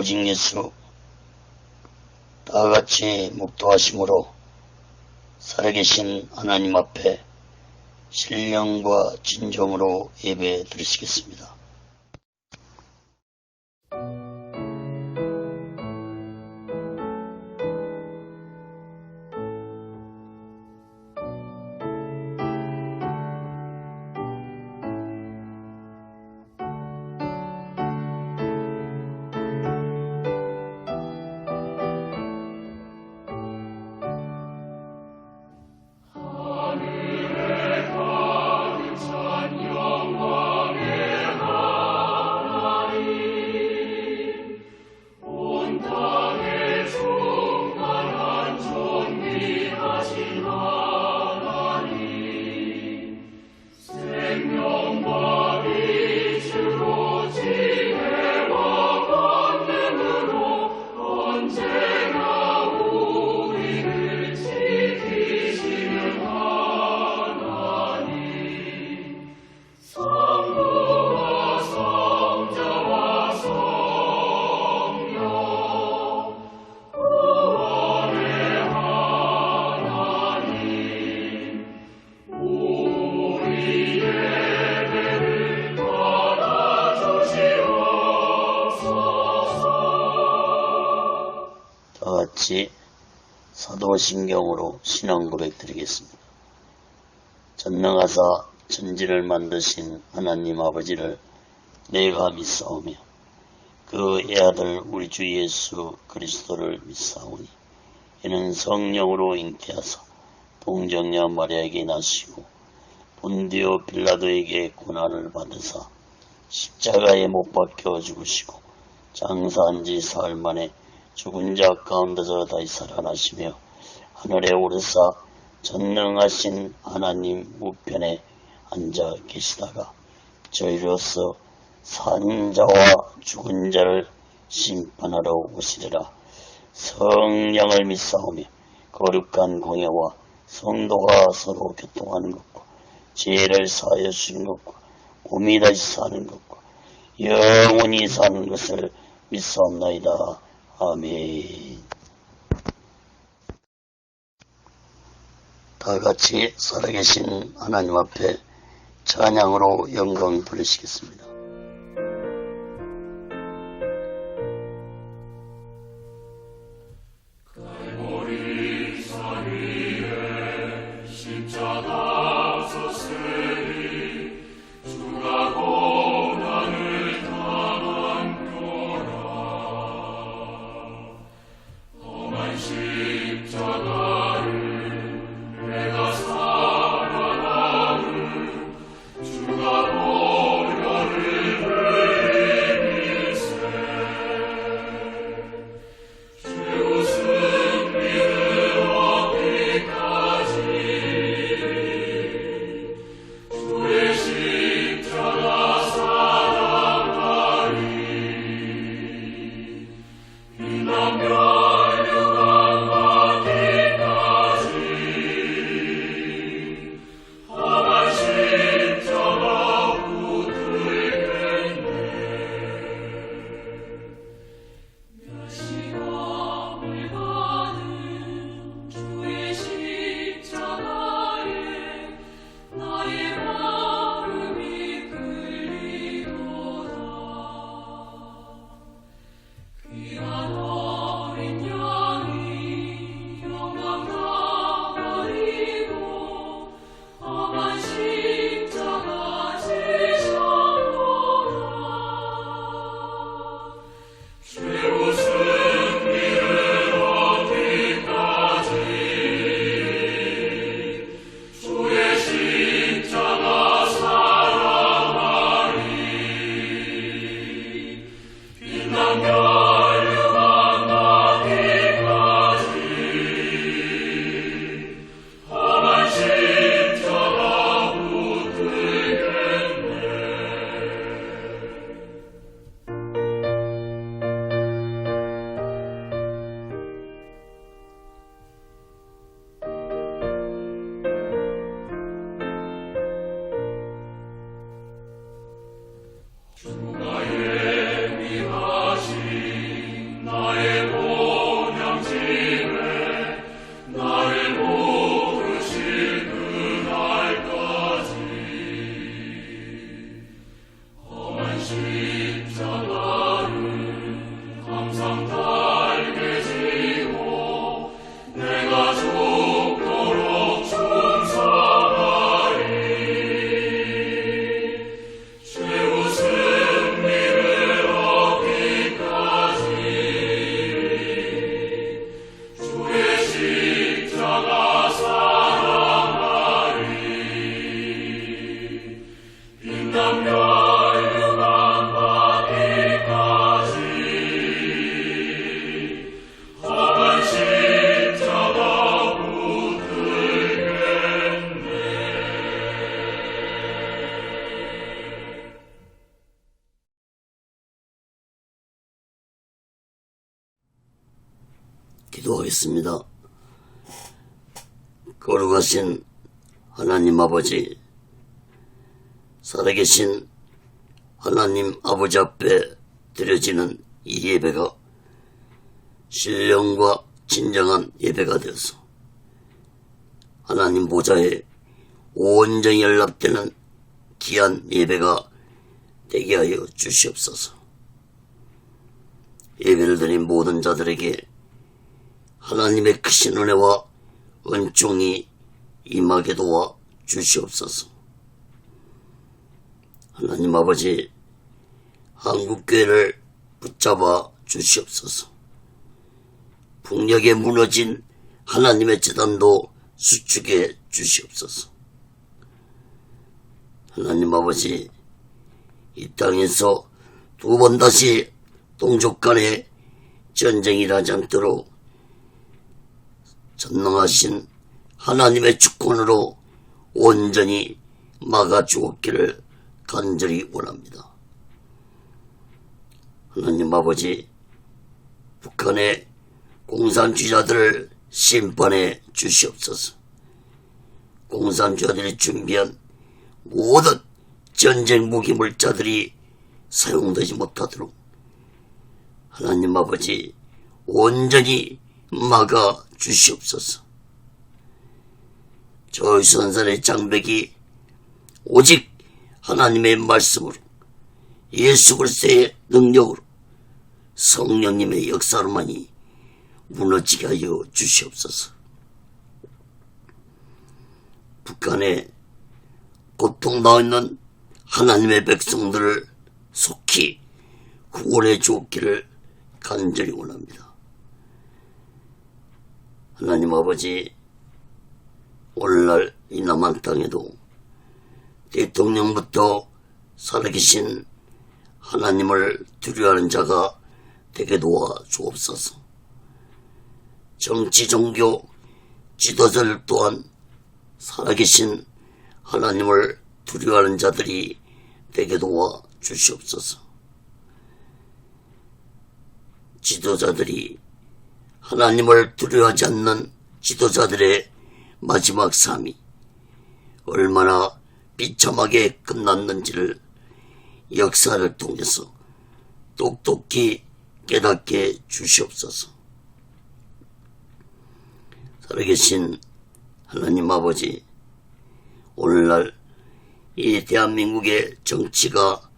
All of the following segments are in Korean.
오직 예수 다같이 묵도하심으로 살아계신 하나님 앞에 신령과 진정으로 예배 드리시겠습니다. 다같이 사도신경으로 신앙 고백 드리겠습니다. 전능하사 천지를 만드신 하나님 아버지를 내가 믿사오며 그 애아들 우리 주 예수 그리스도를 믿사오니 이는 성령으로 잉태하사 동정녀 마리아에게 나시고 본디오 빌라도에게 고난을 받으사 십자가에 못 박혀 죽으시고 장사한 지 사흘 만에 죽은 자 가운데서 다시 살아나시며 하늘에 오르사 전능하신 하나님 우편에 앉아 계시다가 저희로서 산 자와 죽은 자를 심판하러 오시리라. 성령을 믿사오며 거룩한 공예와 성도가 서로 교통하는 것과 죄를 사하여 주신 것과 몸이 다시 사는 것과 영원히 사는 것을 믿사옵나이다. 아멘. 다같이 살아계신 하나님 앞에 찬양으로 영광 돌리시겠습니다. 갈보리 산 위에 십자가 섰으니 주가 고난을 당한 거라. 험한 십자가를 내가 살아나는 주가 보혈을 기도하겠습니다. 거룩하신 하나님 아버지, 살아계신 하나님 아버지 앞에 드려지는 이 예배가 신령과 진정한 예배가 되어서 하나님 보좌에 온전히 연락되는 귀한 예배가 되게 하여 주시옵소서. 예배를 드린 모든 자들에게 하나님의 크신 은혜와 은총이 임하게 도와 주시옵소서. 하나님 아버지, 한국교회를 붙잡아 주시옵소서. 북녘에 무너진 하나님의 재단도 수축해 주시옵소서. 하나님 아버지, 이 땅에서 두 번 다시 동족 간에 전쟁이 일어나지 않도록 전능하신 하나님의 주권으로 온전히 막아주었기를 간절히 원합니다. 하나님 아버지, 북한의 공산주의자들을 심판해 주시옵소서. 공산주의자들이 준비한 모든 전쟁 무기 물자들이 사용되지 못하도록 하나님 아버지 온전히 막아 주시옵소서. 저위선산의 장벽이 오직 하나님의 말씀으로, 예수 그리스도의 능력으로, 성령님의 역사로만이 무너지게 하여 주시옵소서. 북한에 고통당하고 있는 하나님의 백성들을 속히 구원해 주옵기를 간절히 원합니다. 하나님 아버지, 오늘날 이 남한 땅에도 대통령부터 살아계신 하나님을 두려워하는 자가 되게 도와 주옵소서. 정치, 종교, 지도자들 또한 살아계신 하나님을 두려워하는 자들이 되게 도와 주시옵소서. 지도자들이 하나님을 두려워하지 않는 지도자들의 마지막 삶이 얼마나 비참하게 끝났는지를 역사를 통해서 똑똑히 깨닫게 주시옵소서. 살아계신 하나님 아버지, 오늘날 이 대한민국의 정치가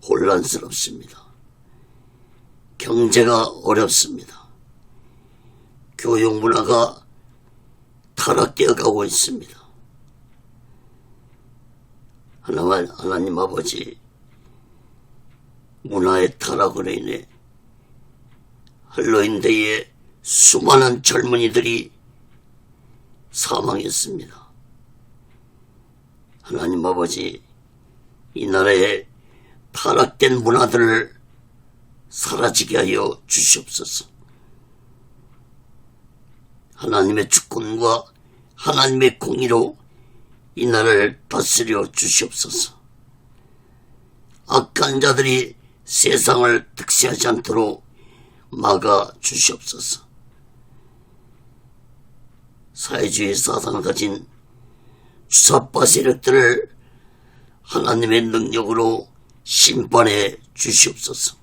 혼란스럽습니다. 경제가 어렵습니다. 교육 문화가 타락되어 가고 있습니다. 하나님 아버지, 문화의 타락으로 인해 할로윈데이에 수많은 젊은이들이 사망했습니다. 하나님 아버지, 이 나라의 타락된 문화들을 사라지게 하여 주시옵소서. 하나님의 주권과 하나님의 공의로 이 나라를 다스려 주시옵소서. 악한 자들이 세상을 득세하지 않도록 막아 주시옵소서. 사회주의 사상을 가진 주사파 세력들을 하나님의 능력으로 심판해 주시옵소서.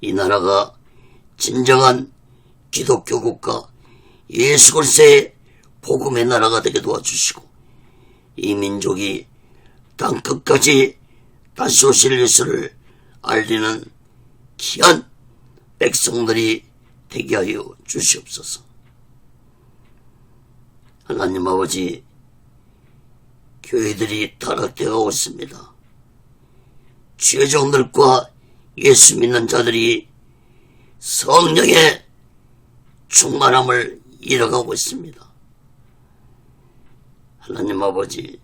이 나라가 진정한 기독교 국가, 예수 그리스도의 복음의 나라가 되게 도와주시고, 이 민족이 땅끝까지 다시 오실 예수를 알리는 귀한 백성들이 되게 하여 주시옵소서. 하나님 아버지, 교회들이 타락되어 있습니다. 죄종들과 예수 믿는 자들이 성령의 충만함을 잃어가고 있습니다. 하나님 아버지,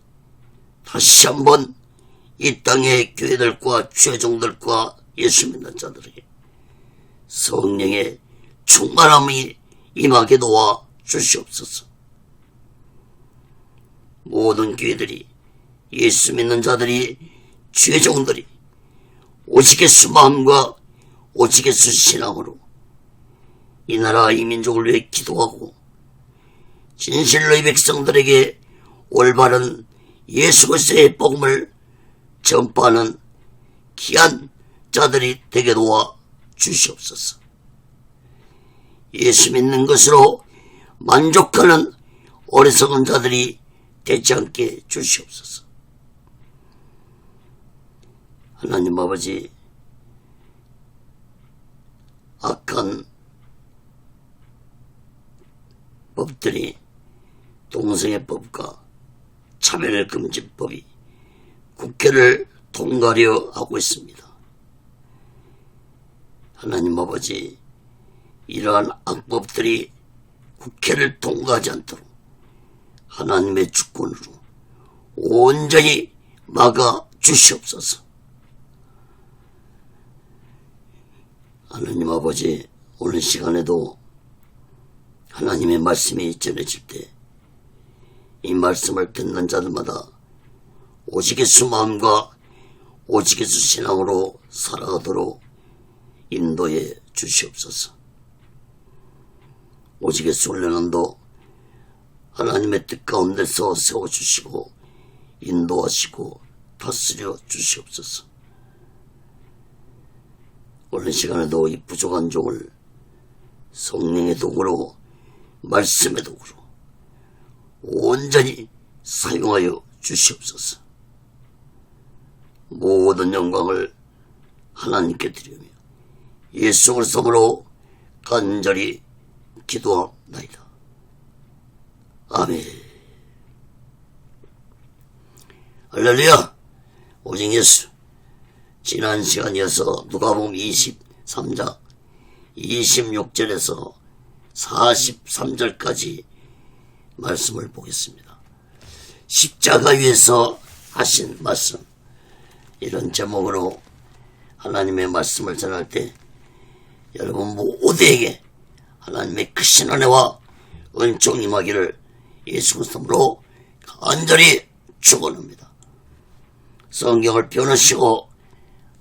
다시 한번 이 땅의 교회들과 죄종들과 예수 믿는 자들에게 성령의 충만함이 임하게 도와 주시옵소서. 모든 교회들이, 예수 믿는 자들이, 죄종들이 오직 예수 마음과 오직 예수 신앙으로 이 나라 이 민족을 위해 기도하고 진실로 이 백성들에게 올바른 예수 그리스도의 복음을 전파하는 귀한 자들이 되게 도와 주시옵소서. 예수 믿는 것으로 만족하는 어리석은 자들이 되지 않게 주시옵소서. 하나님 아버지, 악한 법들이 동성애 법과 차별금지법이 국회를 통과하려 하고 있습니다. 하나님 아버지, 이러한 악법들이 국회를 통과하지 않도록 하나님의 주권으로 온전히 막아 주시옵소서. 하나님 아버지, 오늘 시간에도 하나님의 말씀이 전해질 때 이 말씀을 듣는 자들마다 오직 예수 마음과 오직 예수 신앙으로 살아가도록 인도해 주시옵소서. 오직 예수 훈련원도 하나님의 뜻 가운데서 세워주시고 인도하시고 다스려 주시옵소서. 오늘 시간에도 이 부족한 종을 성령의 도구로 말씀의 도구로 온전히 사용하여 주시옵소서. 모든 영광을 하나님께 드리며 예수 그리스도로 간절히 기도합니다. 아멘. 할렐루야. 오직 예수. 지난 시간이어서 누가복음 23장 26절에서 43절까지 말씀을 보겠습니다. 십자가 위에서 하신 말씀, 이런 제목으로 하나님의 말씀을 전할 때 여러분 모두에게 하나님의 크신 은혜와 은총이 임하기를 예수 그리스도로 간절히 축원합니다. 성경을 펴놓으시고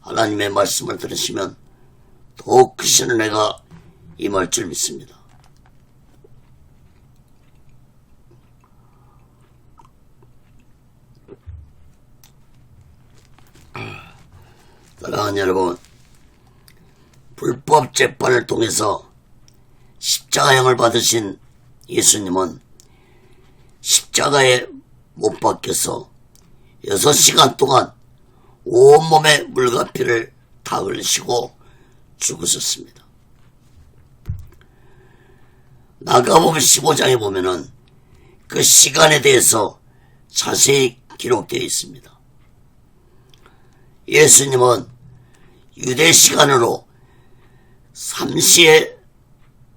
하나님의 말씀을 들으시면 더욱 크신 은혜가 임할 줄 믿습니다. 사랑하는 여러분, 불법 재판을 통해서 십자가형을 받으신 예수님은 십자가에 못 박혀서 6시간 동안 온몸에 물과 피를 다 흘리시고 죽으셨습니다. 마가복음 15장에 보면은 그 시간에 대해서 자세히 기록되어 있습니다. 예수님은 유대 시간으로 3시에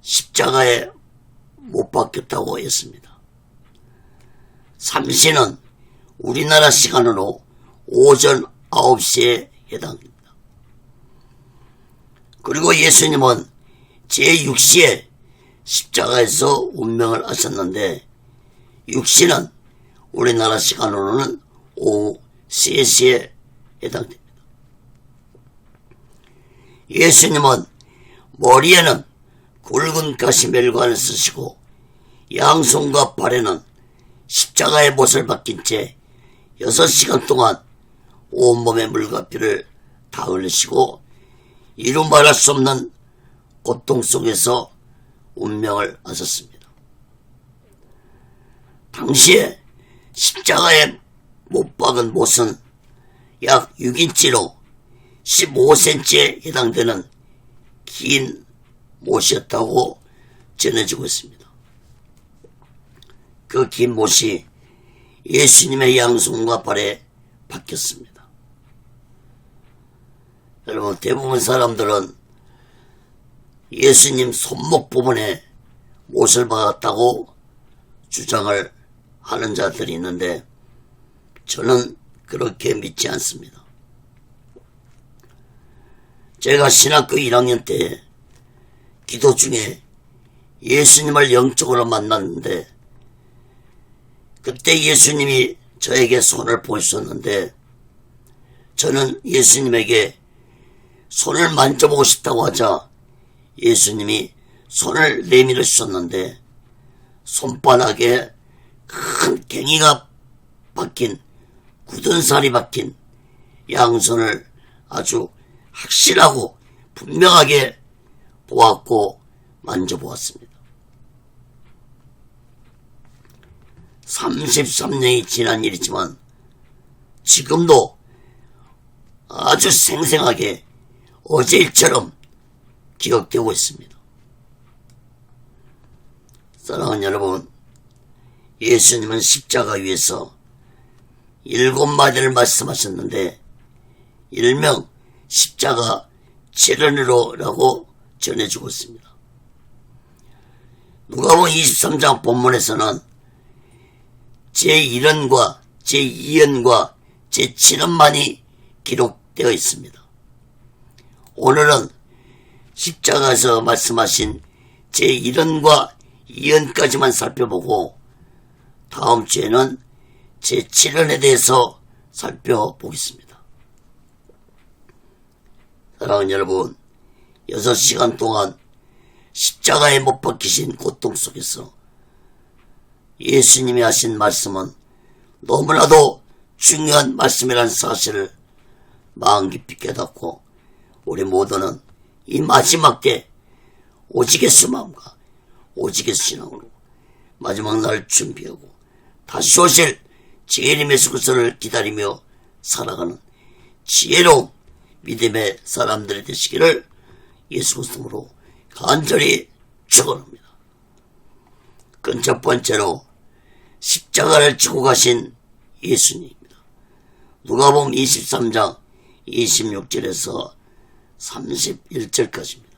십자가에 못 박혔다고 했습니다. 3시는 우리나라 시간으로 오전 9시에 해당됩니다. 그리고 예수님은 제6시에 십자가에서 운명을 하셨는데 6시는 우리나라 시간으로는 오후 3시에 해당됩니다. 예수님은 머리에는 굵은 가시멜관을 쓰시고 양손과 발에는 십자가의 못을 박힌 채 6시간 동안 온몸에 물과 피를 다 흘리시고 이루 말할 수 없는 고통 속에서 운명을 하셨습니다. 당시에 십자가에 못 박은 못은 약 6인치로 15cm에 해당되는 긴 못이었다고 전해지고 있습니다. 그 긴 못이 예수님의 양손과 발에 박혔습니다. 여러분, 대부분 사람들은 예수님 손목 부분에 못을 박았다고 주장을 하는 자들이 있는데 저는 그렇게 믿지 않습니다. 제가 신학교 1학년 때 기도 중에 예수님을 영적으로 만났는데 그때 예수님이 저에게 손을 보여주셨는데 저는 예수님에게 손을 만져보고 싶다고 하자 예수님이 손을 내밀어 주셨는데 손바닥에 큰 괭이가 박힌, 굳은 살이 박힌 양손을 아주 확실하고 분명하게 보았고 만져보았습니다. 33년이 지난 일이지만 지금도 아주 생생하게 어제 일처럼 기억되고 있습니다. 사랑하는 여러분, 예수님은 십자가 위에서 7마디를 말씀하셨는데 일명 십자가 재련으로라고 전해주고 있습니다. 누가복음 23장 본문에서는 제1연과 제2연과 제7연만이 기록되어 있습니다. 오늘은 십자가에서 말씀하신 제1연과 2연까지만 살펴보고 다음 주에는 제7연에 대해서 살펴보겠습니다. 사랑하는 여러분, 6시간 동안 십자가에 못 박히신 고통 속에서 예수님이 하신 말씀은 너무나도 중요한 말씀이라는 사실을 마음 깊이 깨닫고 우리 모두는 이 마지막 때 오직 예수 마음과 오직 예수 신앙으로 마지막 날 준비하고 다시 오실 재림의 예수를 기다리며 살아가는 지혜로운 믿음의 사람들이 되시기를 예수 그리스도로 간절히 축원합니다. 그 첫 번째로 십자가를 지고 가신 예수님입니다. 누가복음 23장 26절에서 31절까지입니다.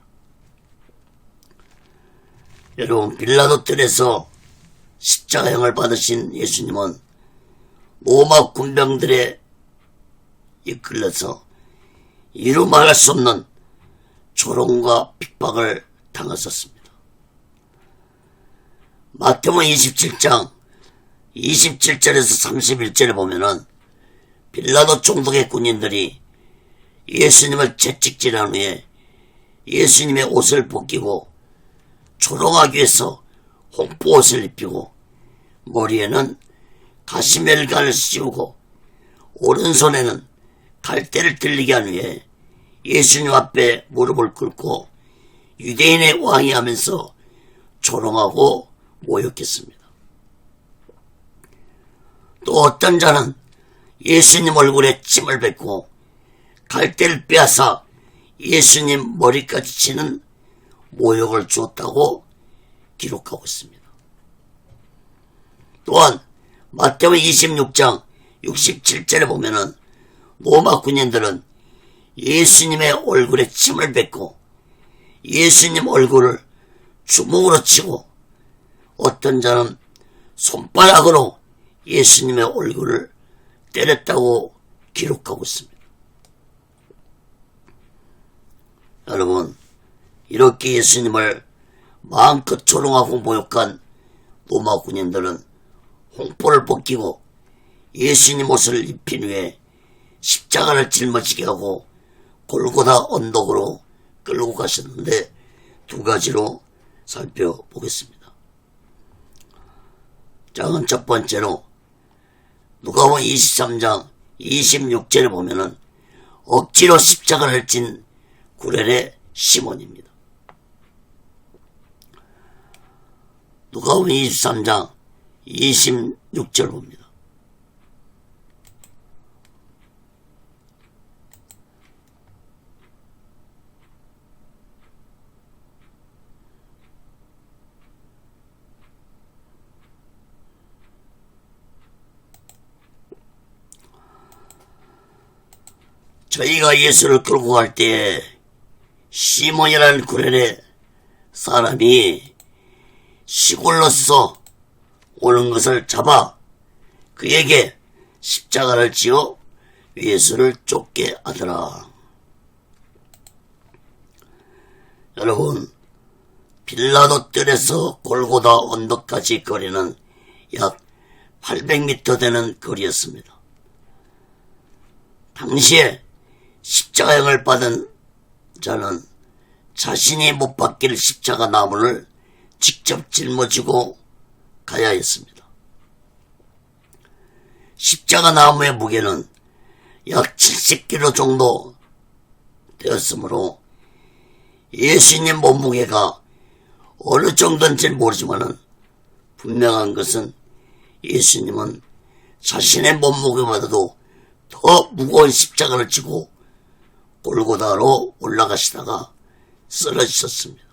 여러분, 빌라도 뜰에서 십자가형을 받으신 예수님은 로마 군병들에 이끌려서 이루 말할 수 없는 조롱과 핍박을 당하셨습니다. 마태복음 27장 27절에서 31절에 보면은 빌라도 총독의 군인들이 예수님을 채찍질한 후에 예수님의 옷을 벗기고 조롱하기 위해서 홍보옷을 입히고 머리에는 가시멜간을 씌우고 오른손에는 갈대를 들리게 한 후에 예수님 앞에 무릎을 꿇고 유대인의 왕이 하면서 조롱하고 모욕했습니다. 또 어떤 자는 예수님 얼굴에 침을 뱉고 갈대를 빼앗아 예수님 머리까지 치는 모욕을 주었다고 기록하고 있습니다. 또한 마태복음 26장 67절에 보면은 로마 군인들은 예수님의 얼굴에 침을 뱉고 예수님 얼굴을 주먹으로 치고 어떤 자는 손바닥으로 예수님의 얼굴을 때렸다고 기록하고 있습니다. 여러분, 이렇게 예수님을 마음껏 조롱하고 모욕한 로마 군인들은 홍포를 벗기고 예수님 옷을 입힌 후에 십자가를 짊어지게 하고 골고다 언덕으로 끌고 가셨는데 두 가지로 살펴보겠습니다. 자, 첫 번째로 누가복음 23장 26절에 보면은 억지로 십자가를 진 구레네 시몬입니다. 누가복음 23장 26절 봅니다. 저희가 예수를 끌고 갈 때에 시몬이라는 구레네 사람이 시골로서 오는 것을 잡아 그에게 십자가를 지어 예수를 쫓게 하더라. 여러분, 빌라도 뜰에서 골고다 언덕까지 거리는 약 800m 되는 거리였습니다. 당시에 십자가형을 받은 자는 자신이 못 박힐 십자가 나무를 직접 짊어지고 가야 했습니다. 십자가 나무의 무게는 약 70kg 정도 되었으므로 예수님 몸무게가 어느 정도인지는 모르지만 분명한 것은 예수님은 자신의 몸무게보다도 더 무거운 십자가를 지고 골고다로 올라가시다가 쓰러지셨습니다.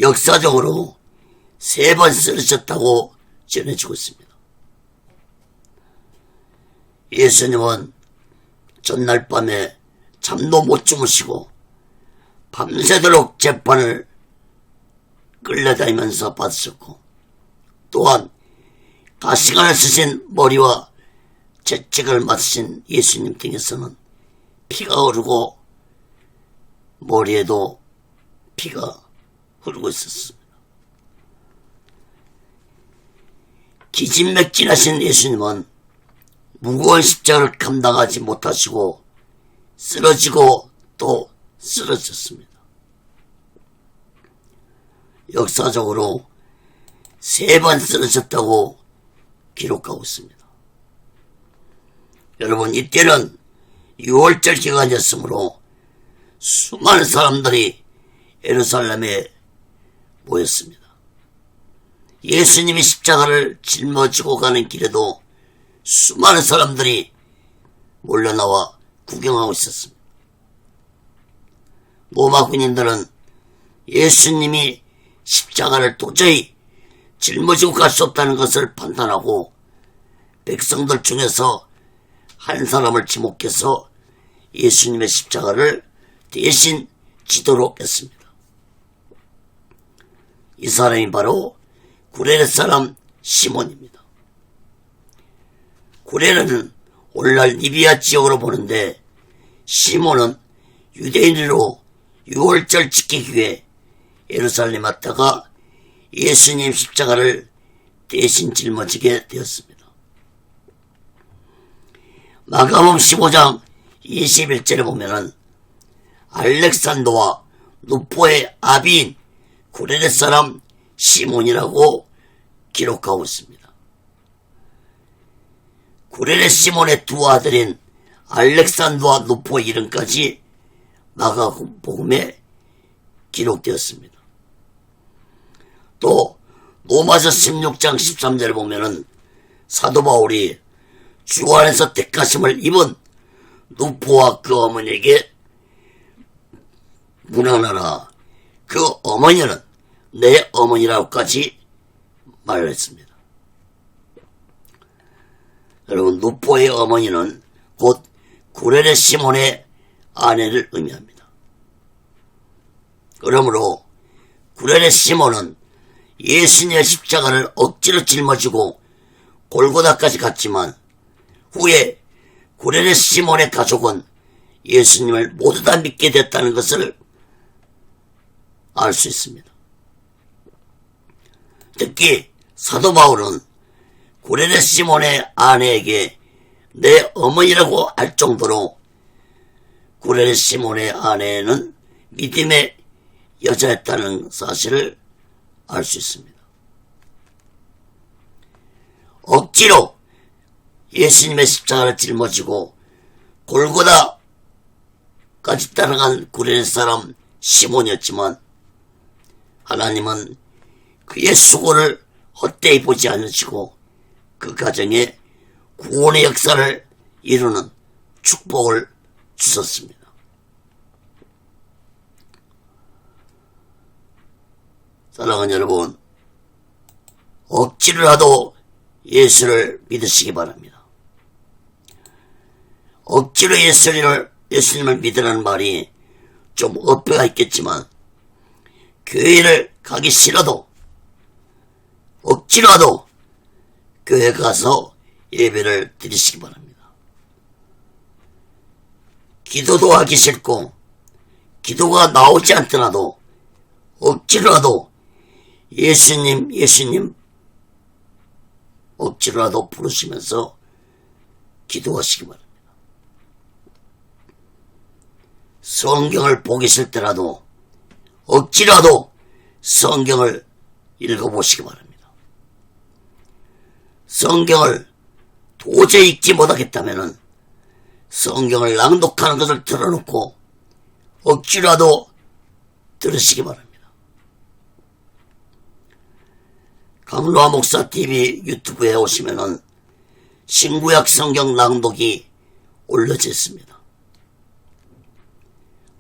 역사적으로 3번 쓰러졌다고 전해지고 있습니다. 예수님은 전날 밤에 잠도 못 주무시고 밤새도록 재판을 끌려다니면서 받으셨고, 또한 가시관을 쓰신 머리와 채찍을 맞으신 예수님 등에서는 피가 흐르고 머리에도 피가 흐르고 있었습니다. 기진맥진하신 예수님은 무거운 십자가를 감당하지 못하시고 쓰러지고 또 쓰러졌습니다. 역사적으로 3번 쓰러졌다고 기록하고 있습니다. 여러분, 이때는 6월절 기간이었으므로 수많은 사람들이 예루살렘에 모였습니다. 예수님이 십자가를 짊어지고 가는 길에도 수많은 사람들이 몰려나와 구경하고 있었습니다. 로마 군인들은 예수님이 십자가를 도저히 짊어지고 갈 수 없다는 것을 판단하고 백성들 중에서 한 사람을 지목해서 예수님의 십자가를 대신 지도록 했습니다. 이 사람이 바로 구레네 사람 시몬입니다. 구레네는 오늘날 리비아 지역으로 보는데, 시몬은 유대인으로 6월절 지키기 위해 예루살렘 왔다가 예수님 십자가를 대신 짊어지게 되었습니다. 마가복음 15장 21절에 보면은 알렉산더와 누포의 아비인 구레네 사람 시몬이라고 기록하고 있습니다. 구레네 시몬의 2 아들인 알렉산더와 누포의 이름까지 마가복음에 기록되었습니다. 또 로마서 16장 13절에 보면은 사도 바울이 주 안에서 택하심을 입은 누포와 그 어머니에게 문안하라, 그 어머니는 내 어머니라고까지 말했습니다. 여러분, 누포의 어머니는 곧 구레네 시몬의 아내를 의미합니다. 그러므로 구레네 시몬은 예수님의 십자가를 억지로 짊어지고 골고다까지 갔지만, 후에 구레네 시몬의 가족은 예수님을 모두 다 믿게 됐다는 것을 알 수 있습니다. 특히 사도 바울은 구레네 시몬의 아내에게 내 어머니라고 할 정도로 구레네 시몬의 아내는 믿음의 여자였다는 사실을 알 수 있습니다. 억지로 예수님의 십자가를 짊어지고 골고다까지 따라간 구레네 사람 시몬이었지만, 하나님은 그의 수고를 헛되이 보지 않으시고 그 가정에 구원의 역사를 이루는 축복을 주셨습니다. 사랑하는 여러분, 억지로라도 예수를 믿으시기 바랍니다. 억지로 예수님을 믿으라는 말이 좀 어폐가 있겠지만, 교회를 가기 싫어도 억지로라도 교회 가서 예배를 드리시기 바랍니다. 기도도 하기 싫고 기도가 나오지 않더라도 억지로라도 예수님 억지로라도 부르시면서 기도하시기 바랍니다. 성경을 보기 싫더라도 억지라도 성경을 읽어보시기 바랍니다. 성경을 도저히 읽지 못하겠다면 성경을 낭독하는 것을 틀어놓고 억지라도 들으시기 바랍니다. 강로아 목사 TV 유튜브에 오시면은 신구약 성경 낭독이 올려져 있습니다.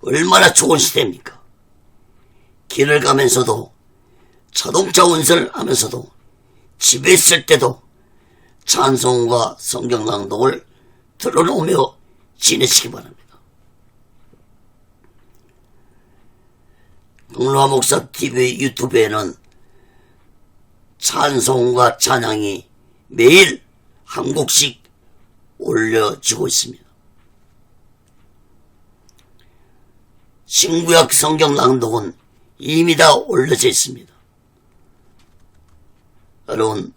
얼마나 좋은 시대입니까? 길을 가면서도 자동차 운전을 하면서도 집에 있을 때도 찬송과 성경 낭독을 들어놓으며 지내시기 바랍니다. 강로아 목사 TV 유튜브에는 찬송과 찬양이 매일 한 곡씩 올려지고 있습니다. 신구약 성경 낭독은 이미 다 올려져 있습니다. 여러분,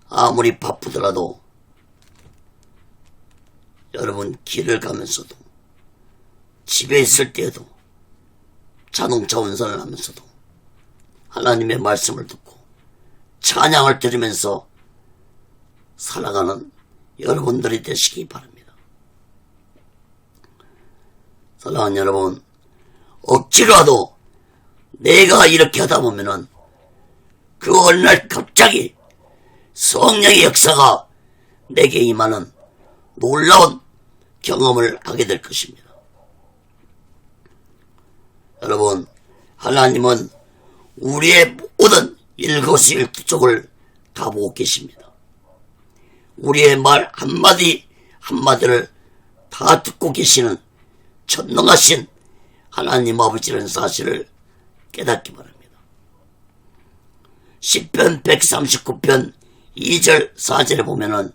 아무리 바쁘더라도 여러분 길을 가면서도 집에 있을 때에도 자동차 운전을 하면서도 하나님의 말씀을 듣고 찬양을 들으면서 살아가는 여러분들이 되시기 바랍니다. 사랑하는 여러분, 억지로라도 내가 이렇게 하다 보면은 그 어느 날 갑자기 성령의 역사가 내게 임하는 놀라운 경험을 하게 될 것입니다. 여러분, 하나님은 우리의 모든 일거수일투족을 다 보고 계십니다. 우리의 말 한마디 한마디를 다 듣고 계시는 전능하신 하나님 아버지라는 사실을 깨닫기 바랍니다. 시편 139편 2절 4절에 보면은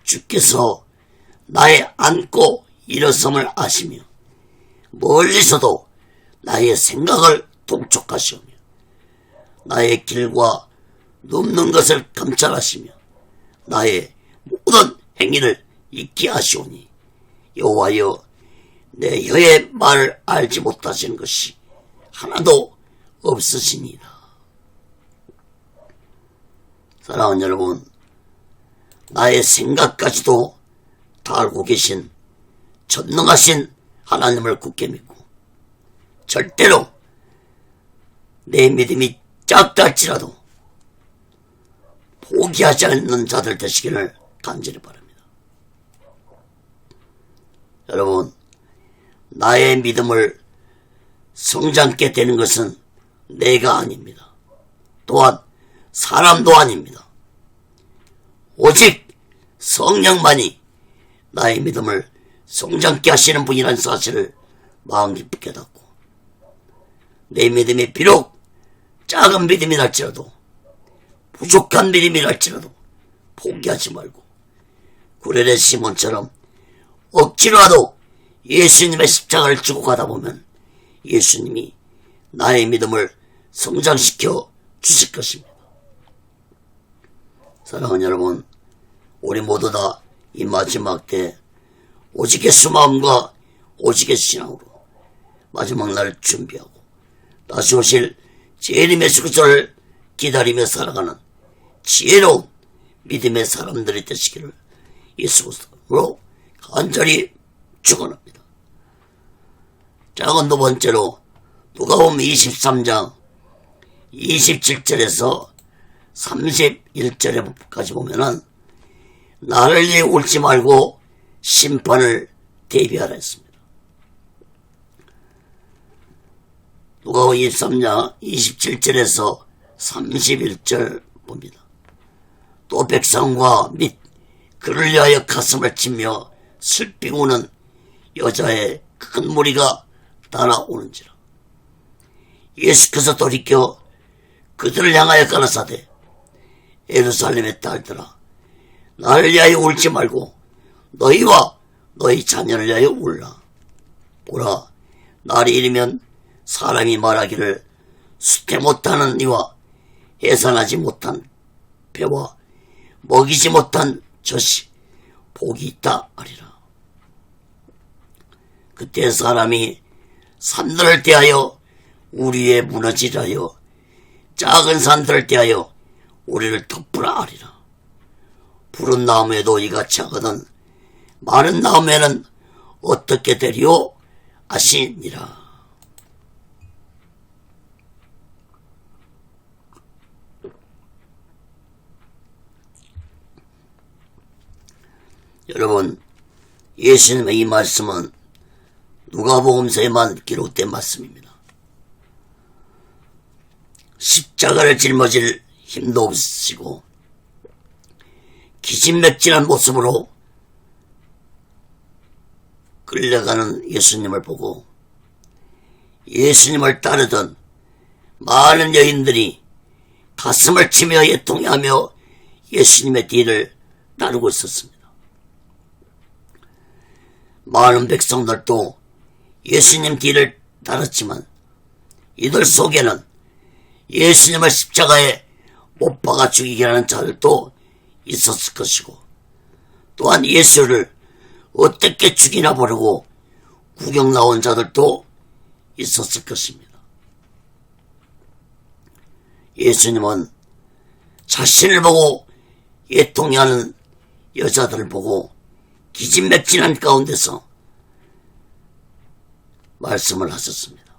주께서 나의 앉고 일어섬을 아시며 멀리서도 나의 생각을 통촉하시오며 나의 길과 눕는 것을 감찰하시며 나의 모든 행위를 잊게 하시오니 여호와여 내 혀의 말을 알지 못하시는 것이 하나도 없으시니이다. 사랑하는 여러분, 나의 생각까지도 다 알고 계신 전능하신 하나님을 굳게 믿고 절대로 내 믿음이 작다 할지라도 포기하지 않는 자들 되시기를 간절히 바랍니다. 여러분, 나의 믿음을 성장케 되는 것은 내가 아닙니다. 또한 사람도 아닙니다. 오직 성령만이 나의 믿음을 성장케 하시는 분이라는 사실을 마음 깊이 깨닫고 내 믿음이 비록 작은 믿음이랄지라도 부족한 믿음이랄지라도 포기하지 말고 구레네 시몬처럼 억지로라도 예수님의 십자가를 지고 가다 보면 예수님이 나의 믿음을 성장시켜 주실 것입니다. 사랑하는 여러분, 우리 모두 다 이 마지막 때 오직 예수 마음과 오직 예수 신앙으로 마지막 날을 준비하고 다시 오실 재림 예수 그리스도를 기다리며 살아가는 지혜로운 믿음의 사람들이 되시기를 예수 그리스도로 간절히 축원합니다. 자, 두 번째로 누가복음 23장 27절에서 31절에까지 보면은 나를 위해 울지 말고 심판을 대비하라 했습니다. 누가복음 23장 27절에서 31절 봅니다. 또 백성과 및 그를 위하여 가슴을 치며 슬피 우는 여자의 큰 무리가 따라오는지라. 예수께서 돌이켜 그들을 향하여 가라사대 예루살렘의 딸들아 나를 위하여 울지 말고 너희와 너희 자녀를 위하여 울라. 보라, 날이 이르면 사람이 말하기를 수태 못하는 이와 해산하지 못한 배와 먹이지 못한 젖이 복이 있다 하리라. 그때 사람이 산들을 대하여 우리에 무너지려 하여 작은 산들을 대하여 우리를 덮으라 하리라. 푸른 나무에도 이같이 하거든 마른 나무에는 어떻게 되리요 하시니라. 여러분, 예수님의 이 말씀은 누가복음서에만 기록된 말씀입니다. 십자가를 짊어질 힘도 없으시고 기진맥진한 모습으로 끌려가는 예수님을 보고 예수님을 따르던 많은 여인들이 가슴을 치며 애통해하며 예수님의 뒤를 따르고 있었습니다. 많은 백성들도 예수님 뒤를 따랐지만 이들 속에는 예수님을 십자가에 못 박아 죽이게 하는 자들도 있었을 것이고 또한 예수를 어떻게 죽이나 보려고 구경 나온 자들도 있었을 것입니다. 예수님은 자신을 보고 애통해하는 여자들을 보고 기진맥진한 가운데서 말씀을 하셨습니다.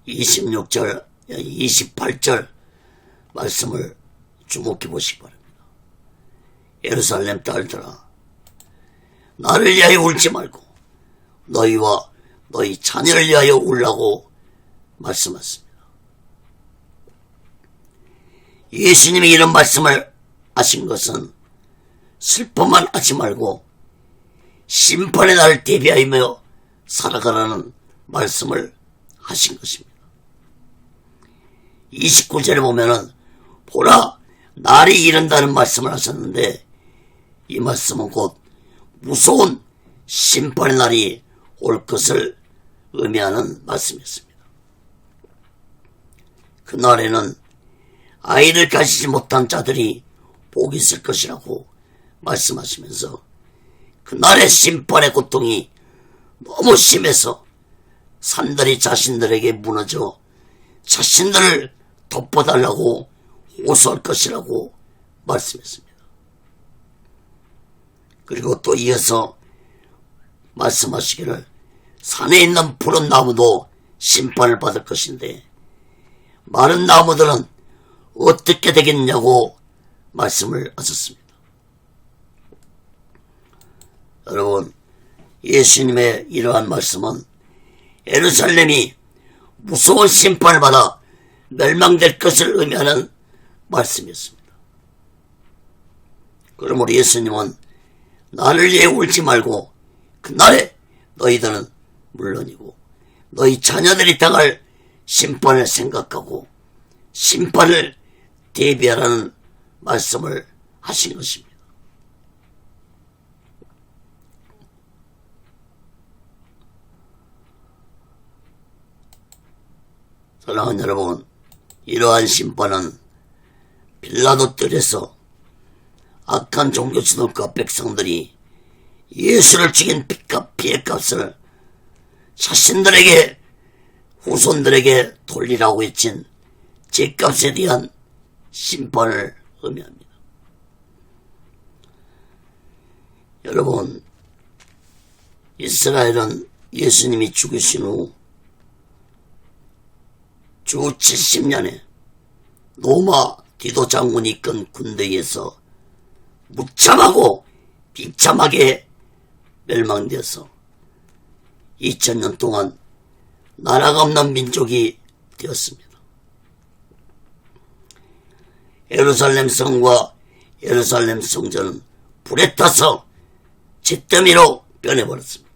26절, 28절 말씀을 주목해 보시기 바랍니다. 예루살렘 딸들아, 나를 위하여 울지 말고 너희와 너희 자녀를 위하여 울라고 말씀하십니다. 예수님이 이런 말씀을 하신 것은 슬퍼만 하지 말고 심판의 날을 대비하며 살아가라는 말씀을 하신 것입니다. 29절에 보면은 보라 날이 이른다는 말씀을 하셨는데 이 말씀은 곧 무서운 심판의 날이 올 것을 의미하는 말씀이었습니다. 그날에는 아이를 가지지 못한 자들이 복이 있을 것이라고 말씀하시면서 그날의 심판의 고통이 너무 심해서 산들이 자신들에게 무너져 자신들을 덮어달라고 호소할 것이라고 말씀했습니다. 그리고 또 이어서 말씀하시기를 산에 있는 푸른 나무도 심판을 받을 것인데 마른 나무들은 어떻게 되겠냐고 말씀을 하셨습니다. 여러분, 예수님의 이러한 말씀은 예루살렘이 무서운 심판을 받아 멸망될 것을 의미하는 말씀이었습니다. 그러므로 예수님은 나를 위해 울지 말고 그날에 너희들은 물론이고 너희 자녀들이 당할 심판을 생각하고 심판을 대비하라는 말씀을 하신 것입니다. 사랑하는 여러분, 이러한 심판은 빌라도 뜰에서 악한 종교 지도과 백성들이 예수를 죽인 피해값을 자신들에게 후손들에게 돌리라고 외친 죄값에 대한 심판을 의미합니다. 여러분, 이스라엘은 예수님이 죽으신 후 주 70년에 로마 디도 장군이 이끈 군대에서 무참하고 비참하게 멸망되어서 2000년 동안 나라가 없는 민족이 되었습니다. 예루살렘 성과 예루살렘 성전은 불에 타서 잿더미로 변해버렸습니다.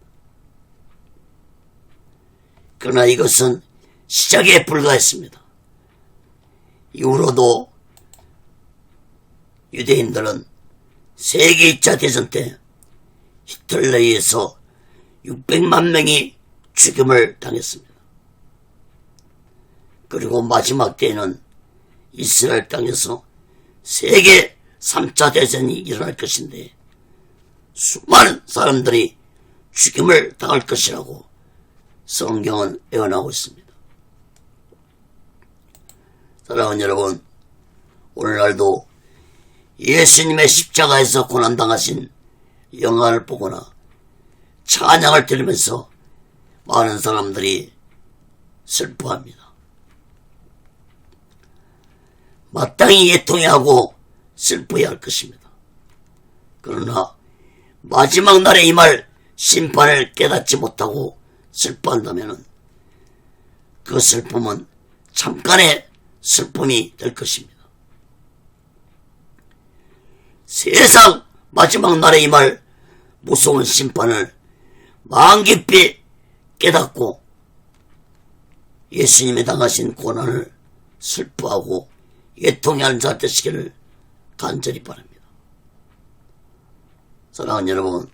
그러나 이것은 시작에 불과했습니다. 이후로도 유대인들은 세계 2차 대전 때 히틀러에 의해서 600만 명이 죽임을 당했습니다. 그리고 마지막 때에는 이스라엘 땅에서 세계 3차 대전이 일어날 것인데 수많은 사람들이 죽임을 당할 것이라고 성경은 예언하고 있습니다. 사랑하는 여러분, 오늘날도 예수님의 십자가에서 고난당하신 영화를 보거나 찬양을 들으면서 많은 사람들이 슬퍼합니다. 마땅히 애통해하고 슬퍼해야 할 것입니다. 그러나 마지막 날에 임할 심판을 깨닫지 못하고 슬퍼한다면 그 슬픔은 잠깐의 슬픔이 될 것입니다. 세상 마지막 날에 임할 무서운 심판을 마음 깊이 깨닫고 예수님이 당하신 고난을 슬퍼하고 애통해하는 자 되시기를 간절히 바랍니다. 사랑하는 여러분,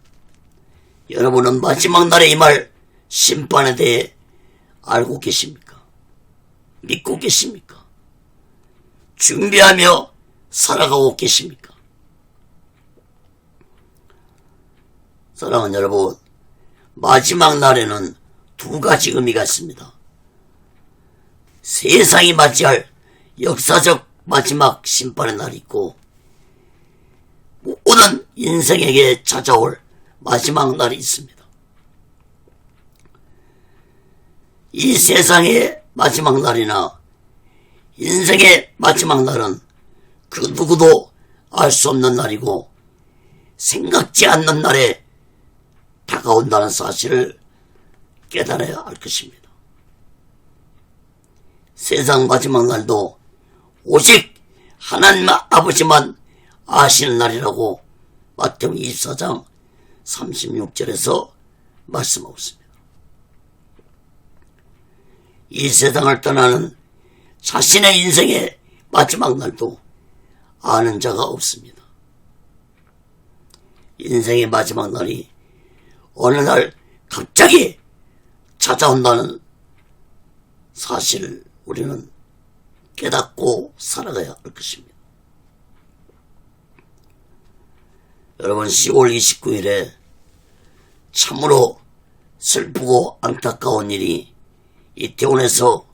여러분은 마지막 날에 임할 심판에 대해 알고 계십니까? 믿고 계십니까? 준비하며 살아가고 계십니까? 사랑하는 여러분, 마지막 날에는 두 가지 의미가 있습니다. 세상이 맞이할 역사적 마지막 심판의 날이 있고 모든 인생에게 찾아올 마지막 날이 있습니다. 이 세상의 마지막 날이나 인생의 마지막 날은 그 누구도 알 수 없는 날이고 생각지 않는 날에 다가온다는 사실을 깨달아야 할 것입니다. 세상 마지막 날도 오직 하나님 아버지만 아시는 날이라고 마태복음 24장 36절에서 말씀하고 있습니다. 이 세상을 떠나는 자신의 인생의 마지막 날도 아는 자가 없습니다. 인생의 마지막 날이 어느 날 갑자기 찾아온다는 사실을 우리는 깨닫고 살아가야 할 것입니다. 여러분, 10월 29일에 참으로 슬프고 안타까운 일이 이태원에서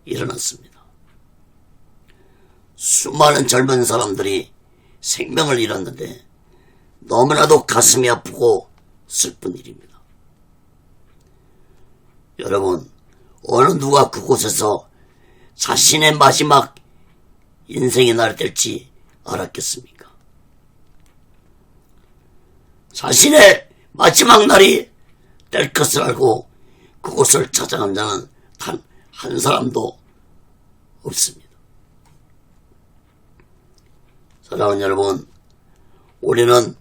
일어났습니다. 수많은 젊은 사람들이 생명을 잃었는데 너무나도 가슴이 아프고 슬픈 일입니다. 여러분, 어느 누가 그곳에서 자신의 마지막 인생의 날이 될지 알았겠습니까? 자신의 마지막 날이 될 것을 알고 그곳을 찾아간 자는 단 한 사람도 없습니다. 사랑하는 여러분, 우리는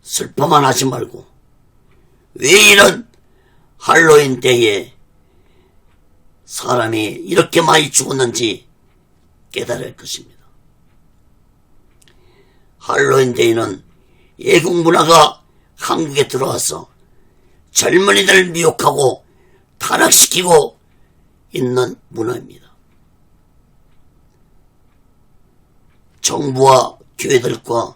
슬퍼만 하지 말고 왜 이런 할로윈 때에 사람이 이렇게 많이 죽었는지 깨달을 것입니다. 할로윈 데이는 외국 문화가 한국에 들어와서 젊은이들을 미혹하고 타락시키고 있는 문화입니다. 정부와 교회들과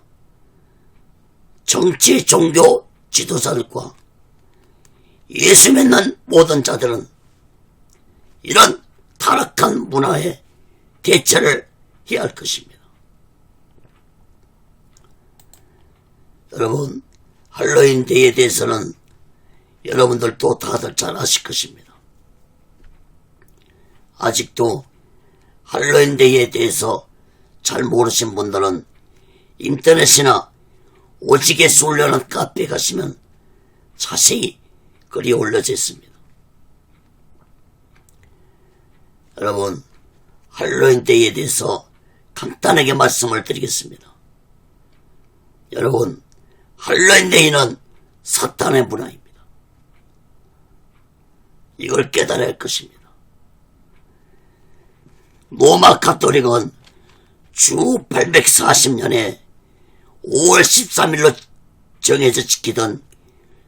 정치, 종교 지도자들과 예수 믿는 모든 자들은 이런 타락한 문화에 대처를 해야 할 것입니다. 여러분, 할로윈 데이에 대해서는 여러분들도 다들 잘 아실 것입니다. 아직도 할로윈 데이에 대해서 잘 모르신 분들은 인터넷이나 오직에 쏠려는 카페에 가시면 자세히 글이 올려져 있습니다. 여러분, 할로윈 데이에 대해서 간단하게 말씀을 드리겠습니다. 여러분, 할로윈 데이는 사탄의 문화입니다. 이걸 깨달아야 할 것입니다. 로마 가톨릭은 주 840년에 5월 13일로 정해져 지키던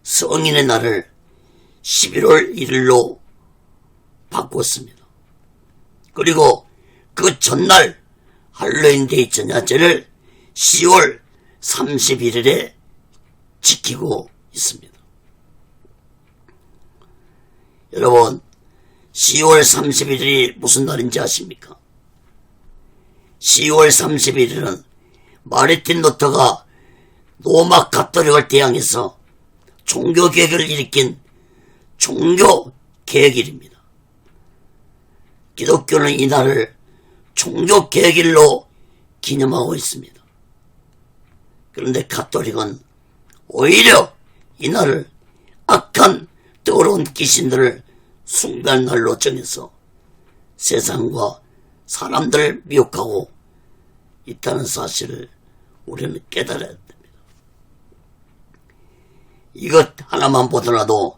성인의 날을 11월 1일로 바꿨습니다. 그리고 그 전날 할로윈데이 전야제를 10월 31일에 지키고 있습니다. 여러분, 10월 31일이 무슨 날인지 아십니까? 10월 31일은 마르틴 루터가 로마 가톨릭을 대항해서 종교개혁을 일으킨 종교개혁일입니다. 기독교는 이날을 종교개혁일로 기념하고 있습니다. 그런데 가톨릭은 오히려 이날을 악한 더러운 귀신들을 숭배할 날로 정해서 세상과 사람들을 미혹하고 있다는 사실을 우리는 깨달아야 됩니다. 이것 하나만 보더라도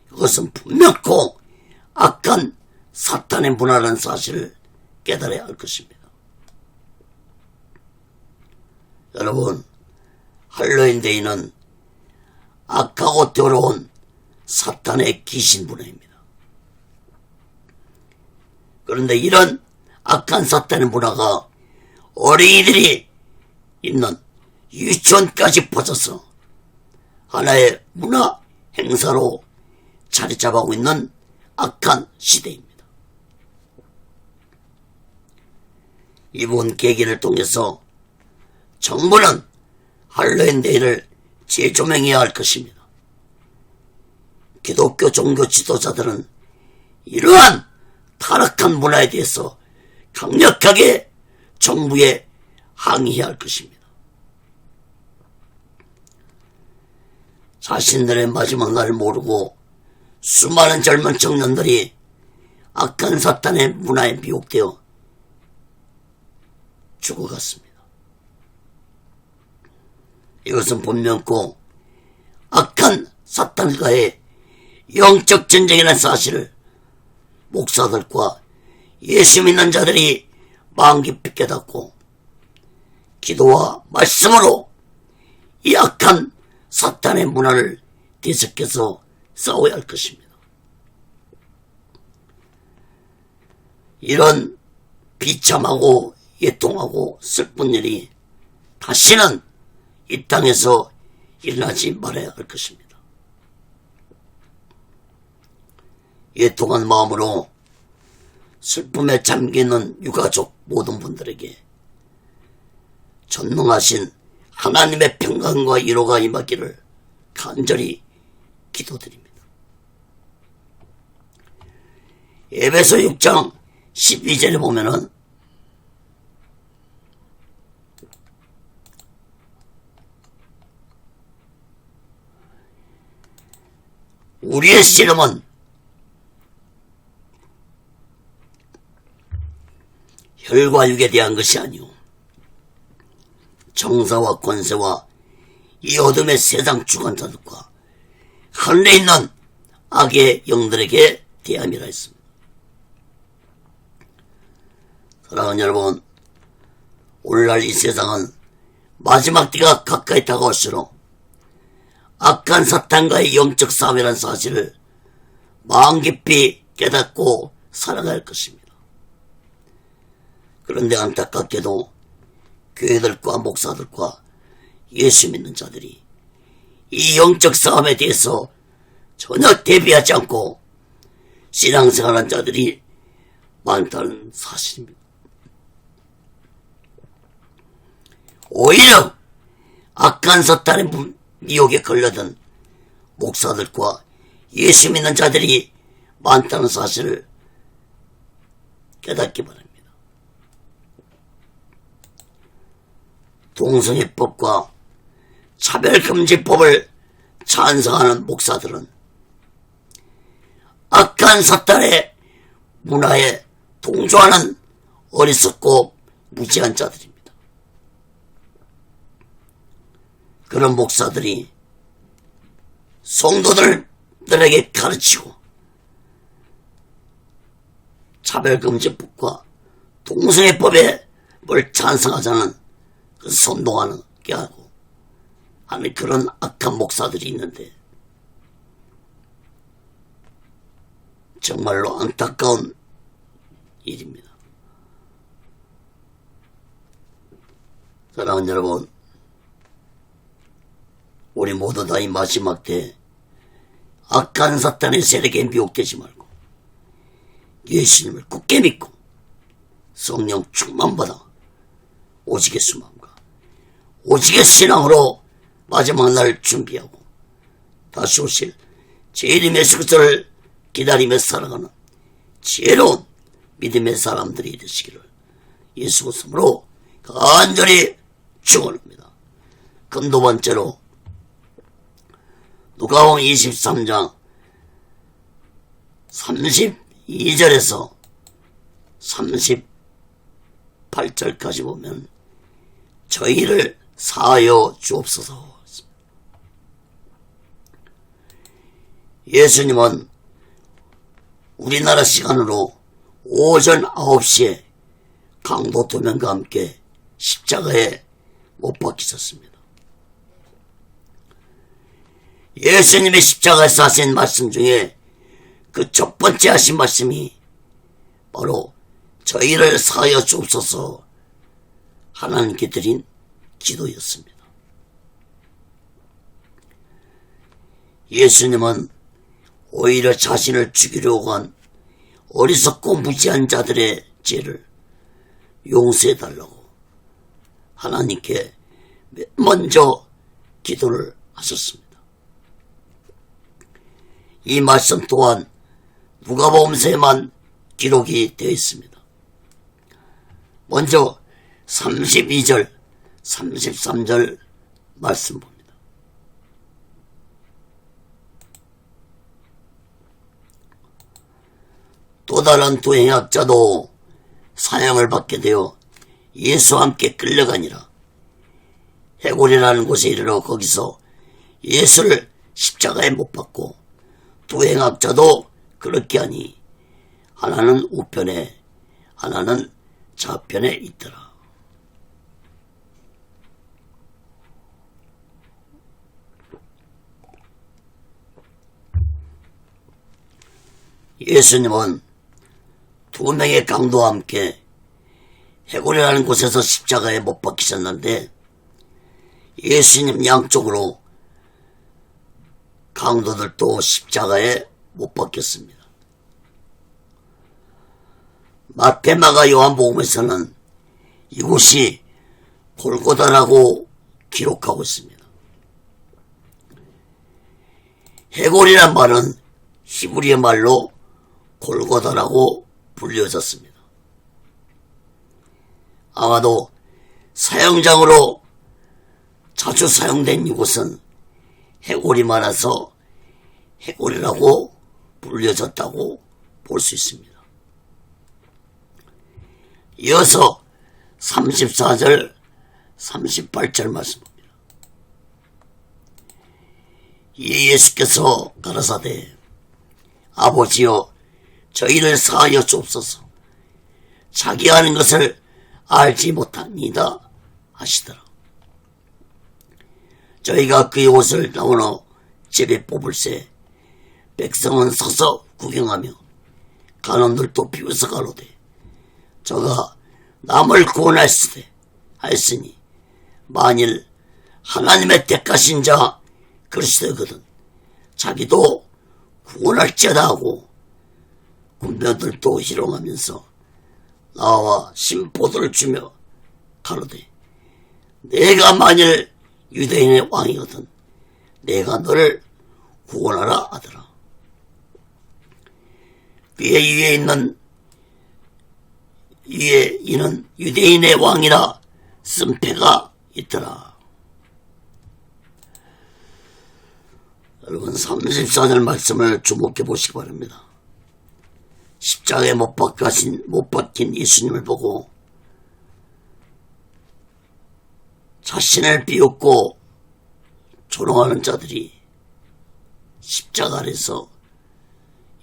그것은 분명코 악한 사탄의 문화라는 사실을 깨달아야 할 것입니다. 여러분, 할로윈데이는 악하고 더러운 사탄의 귀신 문화입니다. 그런데 이런 악한 사탄의 문화가 어린이들이 있는 유치원까지 퍼져서 하나의 문화 행사로 자리 잡아오고 있는 악한 시대입니다. 이번 계기를 통해서 정부는 할로윈데이를 재조명해야 할 것입니다. 기독교 종교 지도자들은 이러한 타락한 문화에 대해서 강력하게 정부에 항의해야 할 것입니다. 자신들의 마지막 날을 모르고 수많은 젊은 청년들이 악한 사탄의 문화에 미혹되어 죽어갔습니다. 이것은 분명코 악한 사탄과의 영적 전쟁이라는 사실을 목사들과 예수 믿는 자들이 마음 깊이 깨닫고 기도와 말씀으로 이 악한 사탄의 문화를 대적해서 싸워야 할 것입니다. 이런 비참하고 애통하고 슬픈 일이 다시는 이 땅에서 일어나지 말아야 할 것입니다. 애통한 마음으로 슬픔에 잠기는 유가족 모든 분들에게 전능하신 하나님의 평강과 위로가 임하기를 간절히 기도드립니다. 에베소 6장 12절에 보면은 우리의 씨름은 혈과 육에 대한 것이 아니오 정사와 권세와 이 어둠의 세상 주관자들과 하늘에 있는 악의 영들에게 대함이라 했습니다. 사랑하는 여러분, 오늘날 이 세상은 마지막 때가 가까이 다가올수록 악한 사탄과의 영적 싸움이라는 사실을 마음 깊이 깨닫고 살아가야 할 것입니다. 그런데 안타깝게도 교회들과 목사들과 예수 믿는 자들이 이 영적 싸움에 대해서 전혀 대비하지 않고 신앙생활한 자들이 많다는 사실입니다. 오히려 악한 사탄의 미혹에 걸려든 목사들과 예수 믿는 자들이 많다는 사실을 깨닫기 바랍니다. 동성애법과 차별금지법을 찬성하는 목사들은 악한 사탄의 문화에 동조하는 어리석고 무지한 자들입니다. 그런 목사들이 성도들에게 가르치고 차별금지법과 동성애법에 뭘 찬성하자는 선동하게 하고 하는 그런 악한 목사들이 있는데 정말로 안타까운 일입니다. 사랑하는 여러분, 우리 모두 다 이 마지막 때 악한 사탄의 세력에 미혹되지 말고 예수님을 굳게 믿고 성령 충만받아 오직의 수마음과 오직의 신앙으로 마지막 날 준비하고 다시 오실 주님 예수 그리스도를 기다리며 살아가는 지혜로운 믿음의 사람들이 되시기를 예수 그리스도로 간절히 축원합니다. 그럼 두 번째로 누가복음 23장 32절에서 38절까지 보면 저희를 사하여 주옵소서. 예수님은 우리나라 시간으로 오전 9시에 강도 2명과 함께 십자가에 못 박히셨습니다. 예수님이 십자가에서 하신 말씀 중에 그 첫 번째 하신 말씀이 바로 저희를 사하여 주옵소서 하나님께 드린 기도였습니다. 예수님은 오히려 자신을 죽이려고 한 어리석고 무지한 자들의 죄를 용서해달라고 하나님께 먼저 기도를 하셨습니다. 이 말씀 또한 누가복음서에만 기록이 되어 있습니다. 먼저 32절, 33절 말씀 봅니다. 또 다른 두 행악자도 사형을 받게 되어 예수와 함께 끌려가니라. 해골이라는 곳에 이르러 거기서 예수를 십자가에 못 박고 두 행악자도 그렇게 하니 하나는 우편에 하나는 좌편에 있더라. 예수님은 두 명의 강도와 함께 해골이라는 곳에서 십자가에 못 박히셨는데 예수님 양쪽으로 강도들도 십자가에 못 박혔습니다. 마태, 마가, 요한복음에서는 이곳이 골고다라고 기록하고 있습니다. 해골이란 말은 히브리어 말로 골고다라고 불려졌습니다. 아마도 사형장으로 자주 사용된 이곳은 해골이 많아서 해골이라고 불려졌다고 볼 수 있습니다. 이어서 34절, 38절 말씀입니다. 이 예수께서 가라사대 아버지여 저희를 사하여 주옵소서. 자기 하는 것을 알지 못합니다 하시더라. 저희가 그의 옷을 나오나 집에 뽑을새 백성은 서서 구경하며 간원들도 비웃어 가로되 저가 남을 구원하였으니 만일 하나님의 택하신 자 그리스도거든 자기도 구원할지어다 하고 군병들도 희롱하면서 나와 심포도를 주며 가로되 내가 만일 유대인의 왕이거든 내가 너를 구원하라 하더라. 위에 이는 유대인의 왕이라 쓴 패가 있더라. 여러분 34절 말씀을 주목해 보시기 바랍니다. 십자가에 못 박힌 예수님을 보고 자신을 비웃고 조롱하는 자들이 십자가 아래서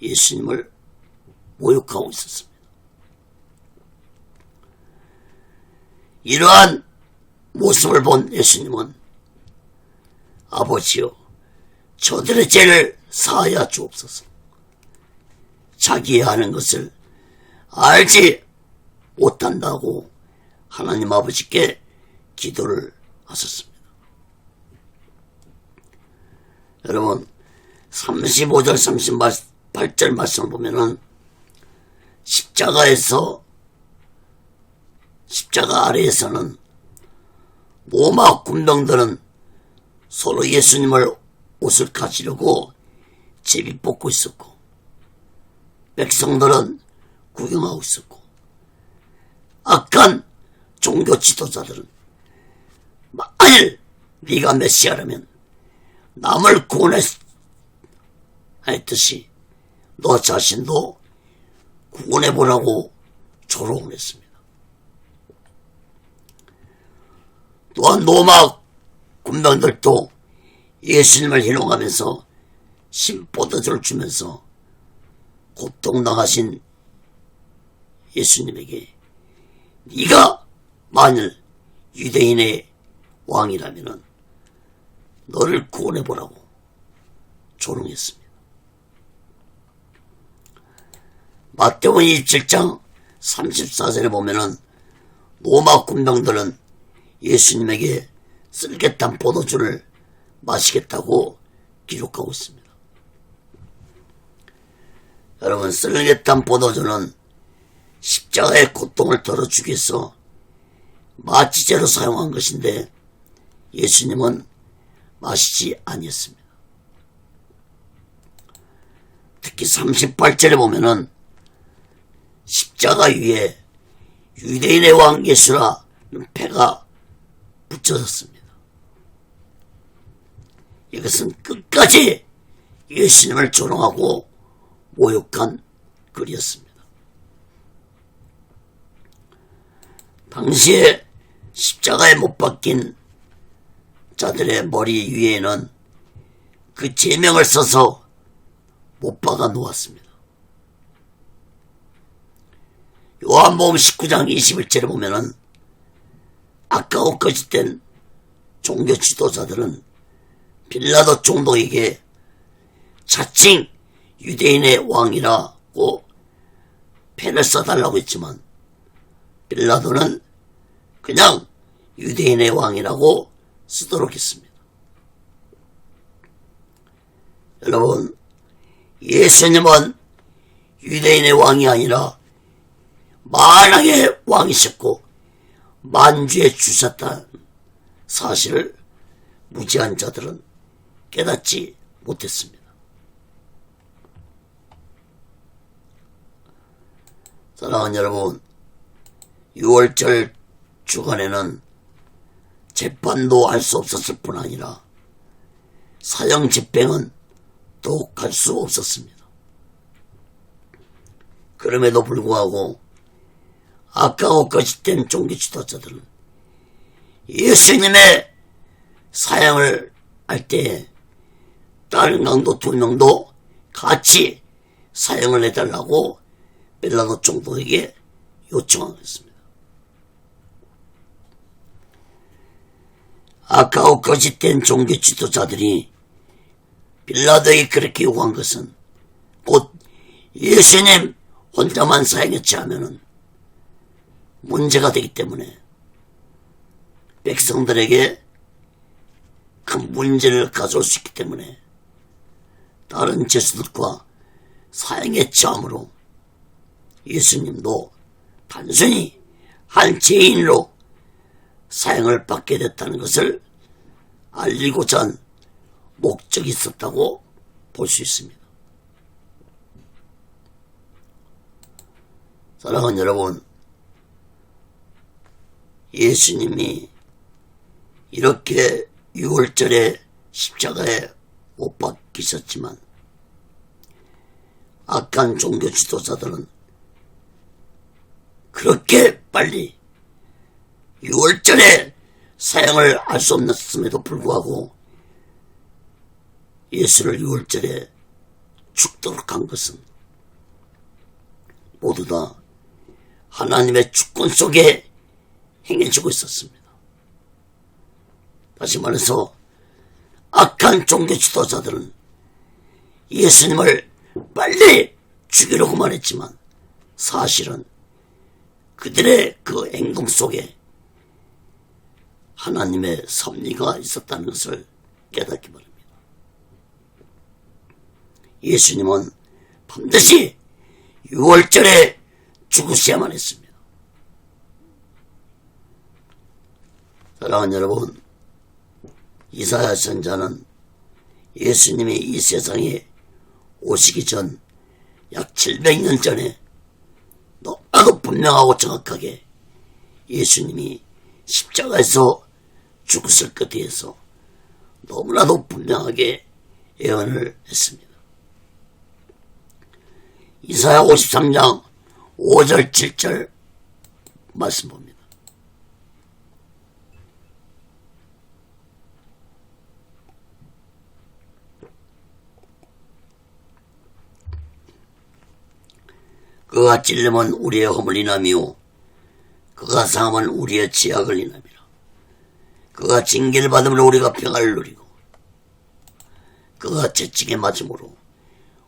예수님을 모욕하고 있었습니다. 이러한 모습을 본 예수님은 아버지여 저들의 죄를 사하여 주옵소서. 자기 하는 것을 알지 못한다고 하나님 아버지께 기도를 하셨습니다. 여러분 35절 38절 말씀을 보면은 십자가 아래에서는 로마 군병들은 서로 예수님을 옷을 가지려고 제비 뽑고 있었고 백성들은 구경하고 있었고 악한 종교 지도자들은 만일 네가 메시아라면 남을 구원했듯이 너 자신도 구원해보라고 조롱을 했습니다. 또한 로마 군병들도 예수님을 희롱하면서 심포도주를 주면서 고통당하신 예수님에게 네가 만일 유대인의 왕이라면 너를 구원해보라고 조롱했습니다. 마태복음 27장 34절에 보면은 로마 군병들은 예수님에게 쓸개탄 포도주를 마시겠다고 기록하고 있습니다. 여러분 쓸개탄 포도주는 십자가의 고통을 덜어주기 위해서 마취제로 사용한 것인데 예수님은 마시지 아니했습니다. 특히 38절에 보면은 십자가 위에 유대인의 왕 예수라는 패가 붙여졌습니다. 이것은 끝까지 예수님을 조롱하고 모욕한 글이었습니다. 당시에 십자가에 못 박힌 자들의 머리 위에는 그 제명을 써서 못 박아 놓았습니다. 요한복음 19장 21절에 보면은 악하고 거짓된 종교 지도자들은 빌라도 총독에게 자칭 유대인의 왕이라고 펜을 써달라고 했지만 빌라도는 그냥 유대인의 왕이라고 쓰도록 했습니다. 여러분 예수님은 유대인의 왕이 아니라 만왕의 왕이셨고 만주에 주셨다는 사실을 무지한 자들은 깨닫지 못했습니다. 사랑하는 여러분 6월절 주간에는 재판도 할 수 없었을 뿐 아니라 사형 집행은 더욱 할 수 없었습니다. 그럼에도 불구하고 악하고 거짓된 종교 지도자들은 예수님의 사형을 할 때에 다른 강도 2명도 같이 사형을 해달라고 빌라도 총독에게 요청하겠습니다. 악하고 거짓된 종교 지도자들이 빌라도에게 그렇게 요구한 것은 곧 예수님 혼자만 사형했지 하면은 문제가 되기 때문에 백성들에게 큰 문제를 가져올 수 있기 때문에 다른 죄수들과 사형에 처함으로 예수님도 단순히 한 죄인으로 사형을 받게 됐다는 것을 알리고자 한 목적이 있었다고 볼 수 있습니다. 사랑하는 여러분, 예수님이 이렇게 6월절에 십자가에 못 박히셨지만 악한 종교 지도자들은 그렇게 빨리 6월절에 사형을 할 수 없었음에도 불구하고 예수를 6월절에 죽도록 한 것은 모두 다 하나님의 주권 속에 행해지고 있었습니다. 다시 말해서 악한 종교 지도자들은 예수님을 빨리 죽이려고만 했지만 사실은 그들의 그 행동 속에 하나님의 섭리가 있었다는 것을 깨닫기 바랍니다. 예수님은 반드시 6월절에 죽으셔야만 했습니다. 사랑하는 여러분, 이사야 선지자는 예수님이 이 세상에 오시기 전 약 700년 전에 너무나도 분명하고 정확하게 예수님이 십자가에서 죽었을 것에 대해서 너무나도 분명하게 예언을 했습니다. 이사야 53장 5절 7절 말씀 봅니다. 그가 찔림은 우리의 허물 인함이요 그가 상함은 우리의 죄악을 인함이라. 그가 징계를 받음으로 우리가 평안을 누리고 그가 채찍에 맞음으로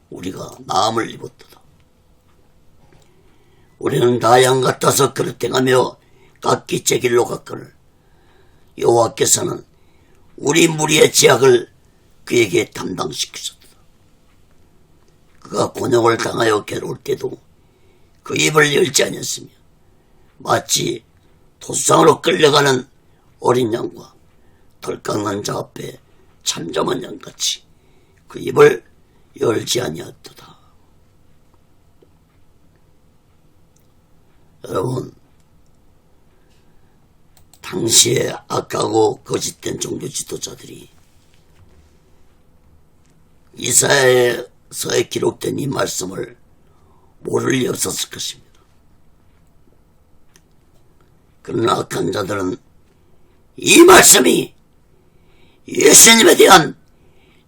우리가 나음을 입었도다. 우리는 다 양 같아서 그릇행하며 각기 제 길로 갔거늘 여호와께서는 우리 무리의 죄악을 그에게 담당시키셨다. 그가 곤욕을 당하여 괴로울 때도 그 입을 열지 아니었으며 마치 도수장으로 끌려가는 어린 양과 덜깎는 자 앞에 잠잠한 양같이 그 입을 열지 아니었도다. 여러분, 당시에 악하고 거짓된 종교 지도자들이 이사야서에 기록된 이 말씀을 모를 리 없었을 것입니다. 그러나 악한 자들은 이 말씀이 예수님에 대한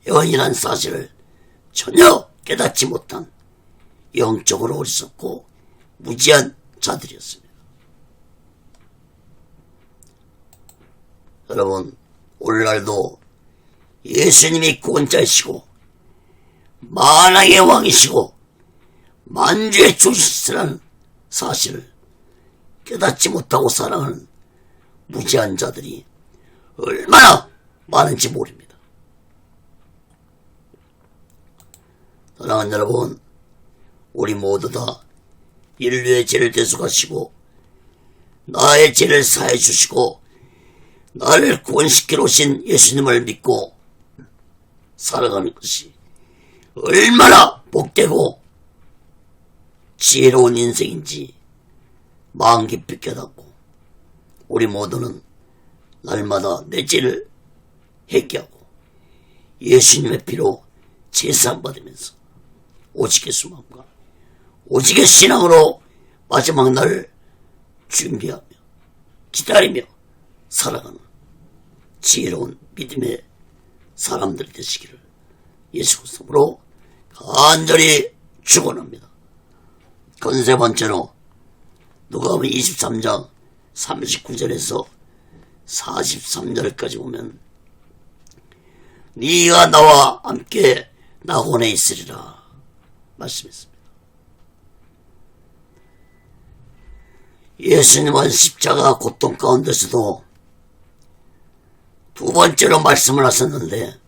예언이라는 사실을 전혀 깨닫지 못한 영적으로 어리석고 무지한 자들이었습니다. 여러분, 오늘날도 예수님이 구원자이시고 만왕의 왕이시고 만주의 주시라는 사실을 깨닫지 못하고 살아가는 무지한 자들이 얼마나 많은지 모릅니다. 사랑하는 여러분, 우리 모두 다 인류의 죄를 대속하시고 나의 죄를 사해 주시고 나를 구원시키러 오신 예수님을 믿고 살아가는 것이 얼마나 복되고 지혜로운 인생인지 마음 깊이 깨닫고 우리 모두는 날마다 내 죄를 회개하고 예수님의 피로 제사함 받으면서 오직의 수만과 오직의 신앙으로 마지막 날을 준비하며 기다리며 살아가는 지혜로운 믿음의 사람들이 되시기를 예수 그리스도로 간절히 축원합니다. 건세 번째로 누가복음 23장 39절에서 43절까지 보면 네가 나와 함께 낙원에 있으리라 말씀했습니다. 예수님은 십자가 고통 가운데서도 두 번째로 말씀을 하셨는데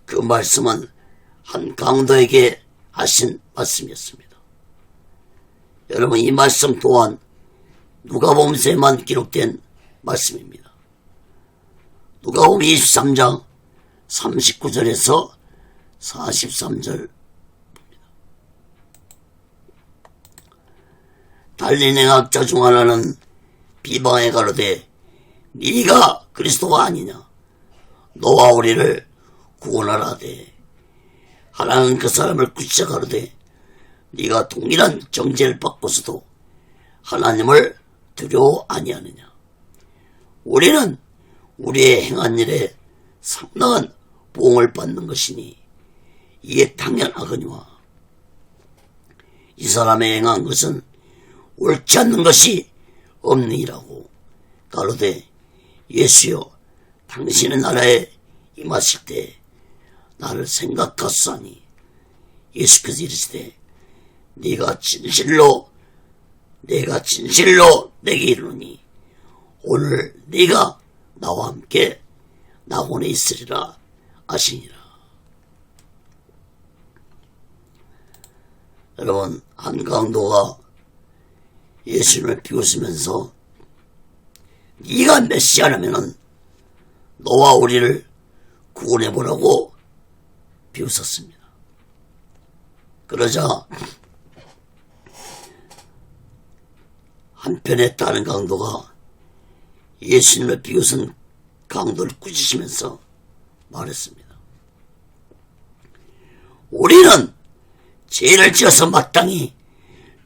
그 말씀은 한 강도에게 하신 말씀이었습니다. 여러분, 이 말씀 또한 누가복음서에만 기록된 말씀입니다. 누가복음 23장 39절에서 43절 달리는 학자 중 하나는 비방에 가로되 네가 그리스도가 아니냐 너와 우리를 구원하라 하되 하나는 그 사람을 꾸짖어 가로되 네가 동일한 정죄를 받고서도 하나님을 두려워 아니하느냐. 우리는 우리의 행한 일에 상당한 보응을 받는 것이니 이에 당연하거니와 이 사람의 행한 것은 옳지 않는 것이 없느니라고 가로되 예수여 당신의 나라에 임하실 때 나를 생각하사니 예수께서 이르시되 네가 진실로 내가 진실로 내게 이르노니 오늘 네가 나와 함께 낙원에 있으리라 하시니라. 여러분, 한 강도가 예수님을 비웃으면서 네가 메시아라면은 너와 우리를 구원해보라고 비웃었습니다. 그러자 한편에 다른 강도가 예수님을 비웃은 강도를 꾸짖으면서 말했습니다. 우리는 죄를 지어서 마땅히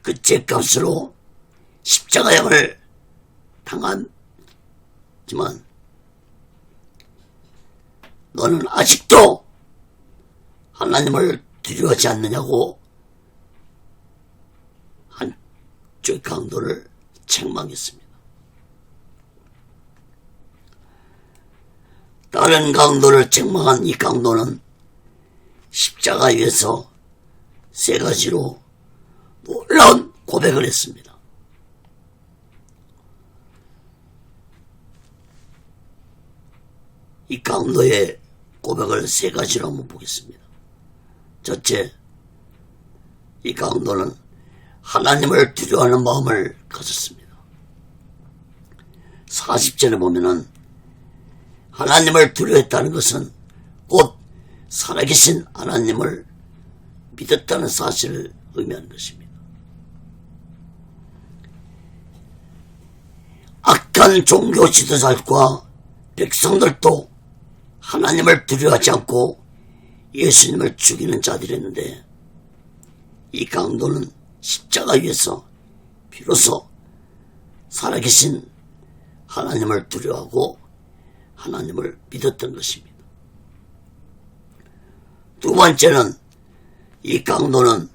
그 죄값으로 십자가형을 당했지만 너는 아직도 하나님을 두려워하지 않느냐고 한쪽 강도를 책망했습니다. 다른 강도를 책망한 이 강도는 십자가 위에서 세 가지로 놀라운 고백을 했습니다. 이 강도의 고백을 세 가지로 한번 보겠습니다. 첫째, 이 강도는 하나님을 두려워하는 마음을 가졌습니다. 40절에 보면은 하나님을 두려워했다는 것은 곧 살아계신 하나님을 믿었다는 사실을 의미하는 것입니다. 악한 종교 지도자들과 백성들도 하나님을 두려워하지 않고 예수님을 죽이는 자들이었는데 이 강도는 십자가 위에서 비로소 살아계신 하나님을 두려워하고 하나님을 믿었던 것입니다. 두 번째는 이 강도는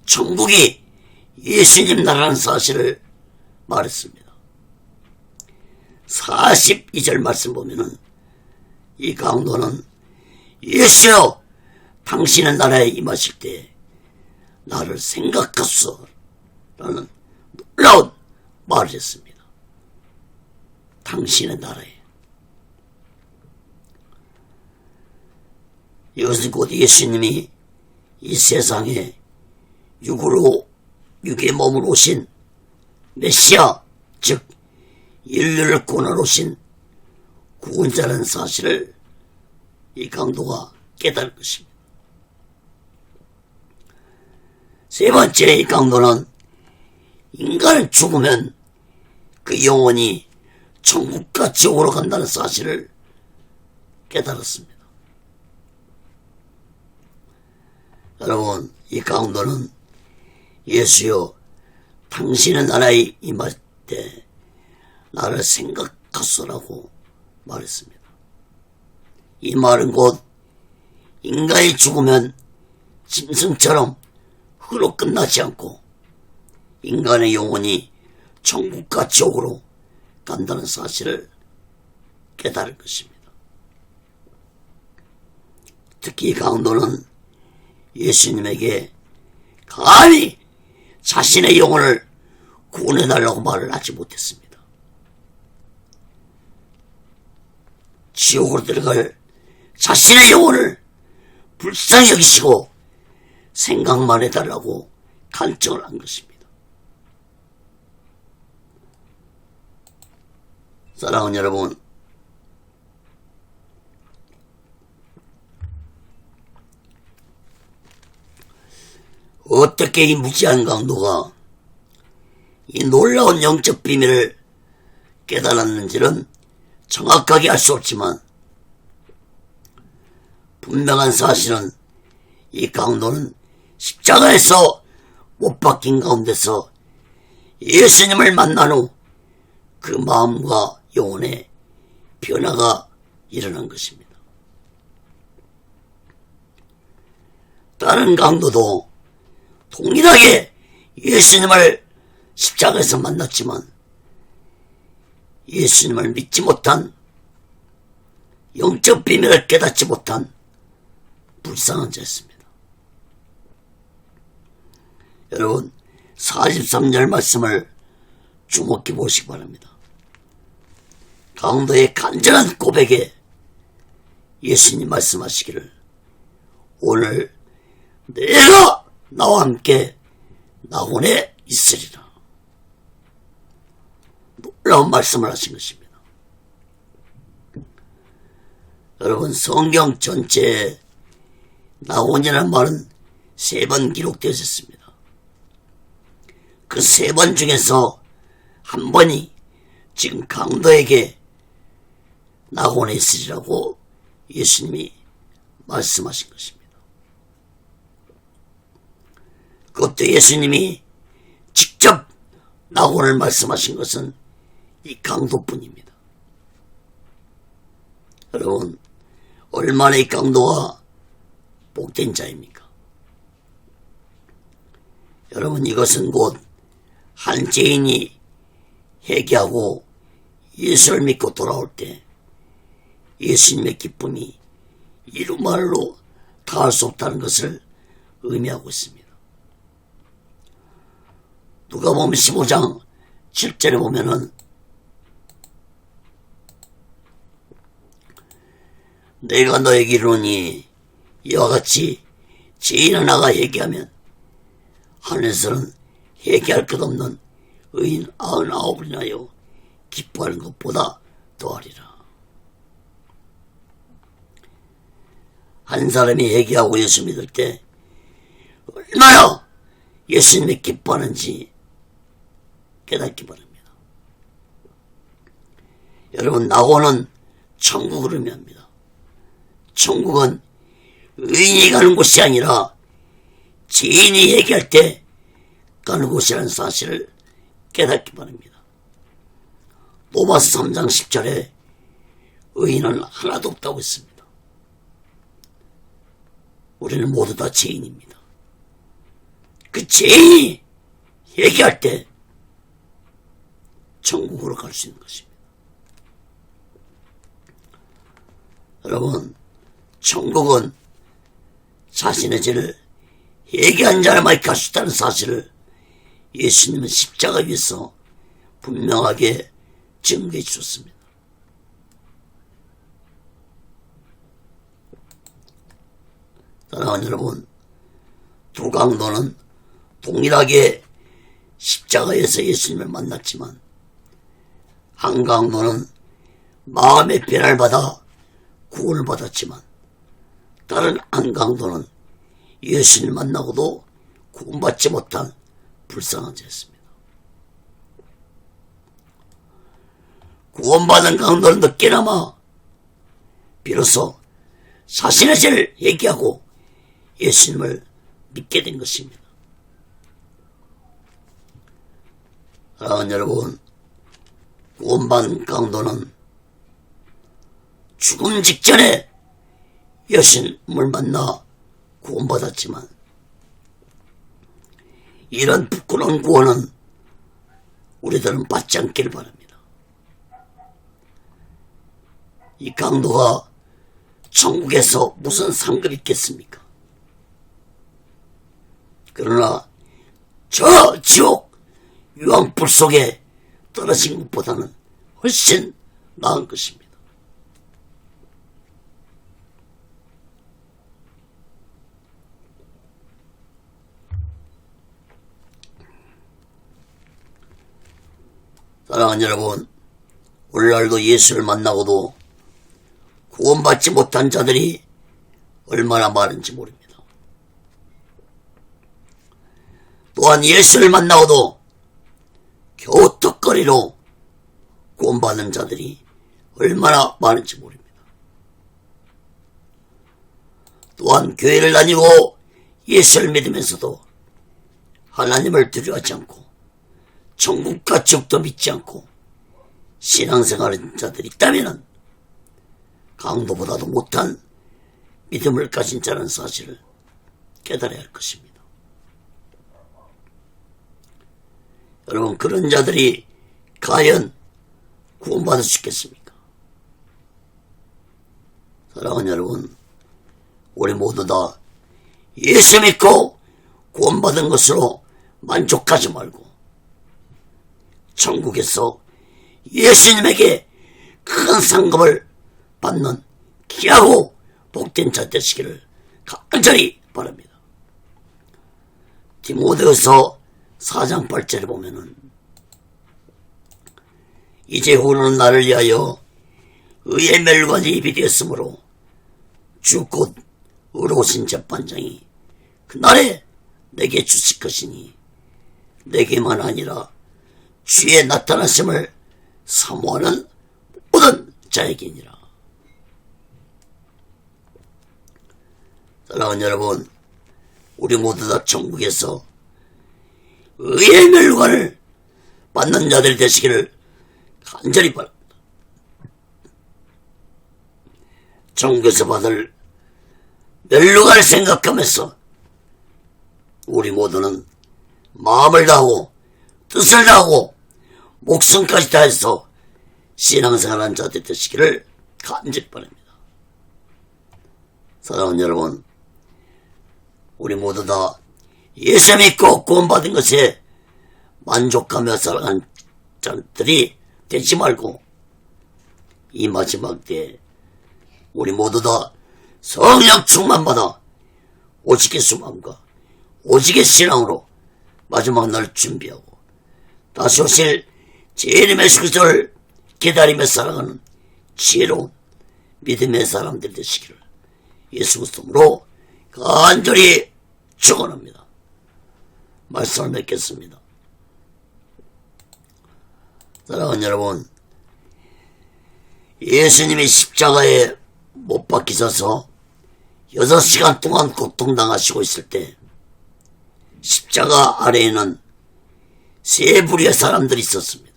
천국이 예수님 나라라는 사실을 말했습니다. 42절 말씀 보면은 이 강도는 예수여 당신의 나라에 임하실 때 나를 생각하소서 라는 놀라운 말을 했습니다. 당신의 나라에. 이것은 곧 예수님이 이 세상에 육의 몸으로 오신 메시아, 즉 인류를 구원하러 오신 구원자라는 사실을 이 강도가 깨달을 것입니다. 세 번째, 이 강도는 인간은 죽으면 그 영혼이 천국과 지옥으로 간다는 사실을 깨달았습니다. 여러분, 이 강도는 예수여 당신의 나라에 임할 때 나를 생각하소라고 말했습니다. 이 말은 곧 인간이 죽으면 짐승처럼 흙으로 끝나지 않고 인간의 영혼이 천국과 지옥으로 간다는 사실을 깨달을 것입니다. 특히 이 강도는 예수님에게 감히 자신의 영혼을 구원해달라고 말을 하지 못했습니다. 지옥으로 들어갈 자신의 영혼을 불쌍히 여기시고 생각만 해달라고 간청을 한 것입니다. 사랑하는 여러분, 어떻게 이 무지한 강도가 이 놀라운 영적 비밀을 깨달았는지는 정확하게 알 수 없지만 분명한 사실은 이 강도는 십자가에서 못 박힌 가운데서 예수님을 만난 후 그 마음과 영혼에 변화가 일어난 것입니다. 다른 강도도 동일하게 예수님을 십자가에서 만났지만 예수님을 믿지 못한, 영적 비밀을 깨닫지 못한 불쌍한 자였습니다. 여러분, 43절 말씀을 주목해 보시기 바랍니다. 강도의 간절한 고백에 예수님 말씀하시기를 오늘 내가 나와 함께 낙원에 있으리라. 놀라운 말씀을 하신 것입니다. 여러분, 성경 전체에 낙원이라는 말은 3번 기록되어 있습니다. 그 3번 중에서 한 번이 지금 강도에게 낙원에 있으리라고 예수님이 말씀하신 것입니다. 그것도 예수님이 직접 낙원을 말씀하신 것은 이 강도뿐입니다. 여러분, 얼마나 이 강도가 복된 자입니까? 여러분, 이것은 곧 한 죄인이 회개하고 예수를 믿고 돌아올 때 예수님의 기쁨이 이루 말로 다할 수 없다는 것을 의미하고 있습니다. 누가복음 15장 7절에 보면은 내가 너에게 이르노니 이와 같이 죄인 하나가 회개하면 하늘에서는 회개할 것 없는 의인 99이나여 기뻐하는 것보다 더하리라. 한 사람이 회개하고 예수 믿을 때 얼마나 예수님이 기뻐하는지 깨닫기 바랍니다. 여러분, 낙원은 천국을 의미합니다. 천국은 의인이 가는 곳이 아니라 죄인이 회개할 때 가는 곳이라는 사실을 깨닫기 바랍니다. 로마서 3장 10절에 의인은 하나도 없다고 했습니다. 우리는 모두 다 죄인입니다. 그 죄인이 회개할 때 천국으로 갈 수 있는 것입니다. 여러분, 천국은 자신의 죄를 회개한 자만이 갈 수 있다는 사실을 예수님은 십자가 위에서 분명하게 증거해 주셨습니다. 사랑하는 여러분, 두 강도는 동일하게 십자가에서 예수님을 만났지만 한 강도는 마음의 변화를 받아 구원을 받았지만 다른 한 강도는 예수님을 만나고도 구원받지 못한 불쌍한 자였습니다. 구원받은 강도는 늦게나마 비로소 자신의 죄를 얘기하고 예수님을 믿게 된 것입니다. 사랑하는 여러분, 구원받은 강도는 죽음 직전에 예수님을 만나 구원받았지만 이런 부끄러운 구원은 우리들은 받지 않기를 바랍니다. 이 강도가 천국에서 무슨 상급이 있겠습니까? 그러나 저 지옥 유황불 속에 떨어진 것보다는 훨씬 나은 것입니다. 사랑하는 여러분, 오늘날도 예수를 만나고도 구원받지 못한 자들이 얼마나 많은지 모릅니다. 또한 예수를 만나고도 겨우 턱걸이로 구원받는 자들이 얼마나 많은지 모릅니다. 또한 교회를 다니고 예수를 믿으면서도 하나님을 두려워하지 않고 천국과 지옥도 믿지 않고 신앙생활하는 자들이 있다면 강도보다도 못한 믿음을 가진 자라는 사실을 깨달아야 할 것입니다. 여러분, 그런 자들이 과연 구원받을 수 있겠습니까? 사랑하는 여러분, 우리 모두 다 예수 믿고 구원받은 것으로 만족하지 말고 천국에서 예수님에게 큰 상급을 받는 귀하고 복된 자 되시기를 간절히 바랍니다. 디모데후서 4장 8절에 보면은 이제 후로는 나를 위하여 의의 멸관이 입이 되었으므로 주 곧 의로우신 재판장이 그날에 내게 주실 것이니 내게만 아니라 주의 나타나심을 사모하는 모든 자에게니라. 사랑하는 여러분, 우리 모두 다 천국에서 의의 멸관을 받는 자들 되시기를 간절히 바랍니다. 천국에서 받을 멸관을 생각하면서 우리 모두는 마음을 다하고 뜻을 다하고 목숨까지 다해서 신앙생활하는 자들 되시기를 간절히 바랍니다. 사랑하는 여러분, 우리 모두 다 예수 믿고 구원받은 것에 만족하며 살아가는 자들이 되지 말고 이 마지막 때에 우리 모두 다 성령 충만받아 오직의 수마음과 오직의 신앙으로 마지막 날 준비하고 다시 오실 주님의 예수 그리스도를 기다리며 살아가는 지혜로운 믿음의 사람들 되시기를 예수 그리스도로 간절히 축원합니다. 말씀을 맺겠습니다. 사랑하는 여러분, 예수님이 십자가에 못 박히셔서 6시간 동안 고통당하시고 있을 때 십자가 아래에는 세 부류의 사람들이 있었습니다.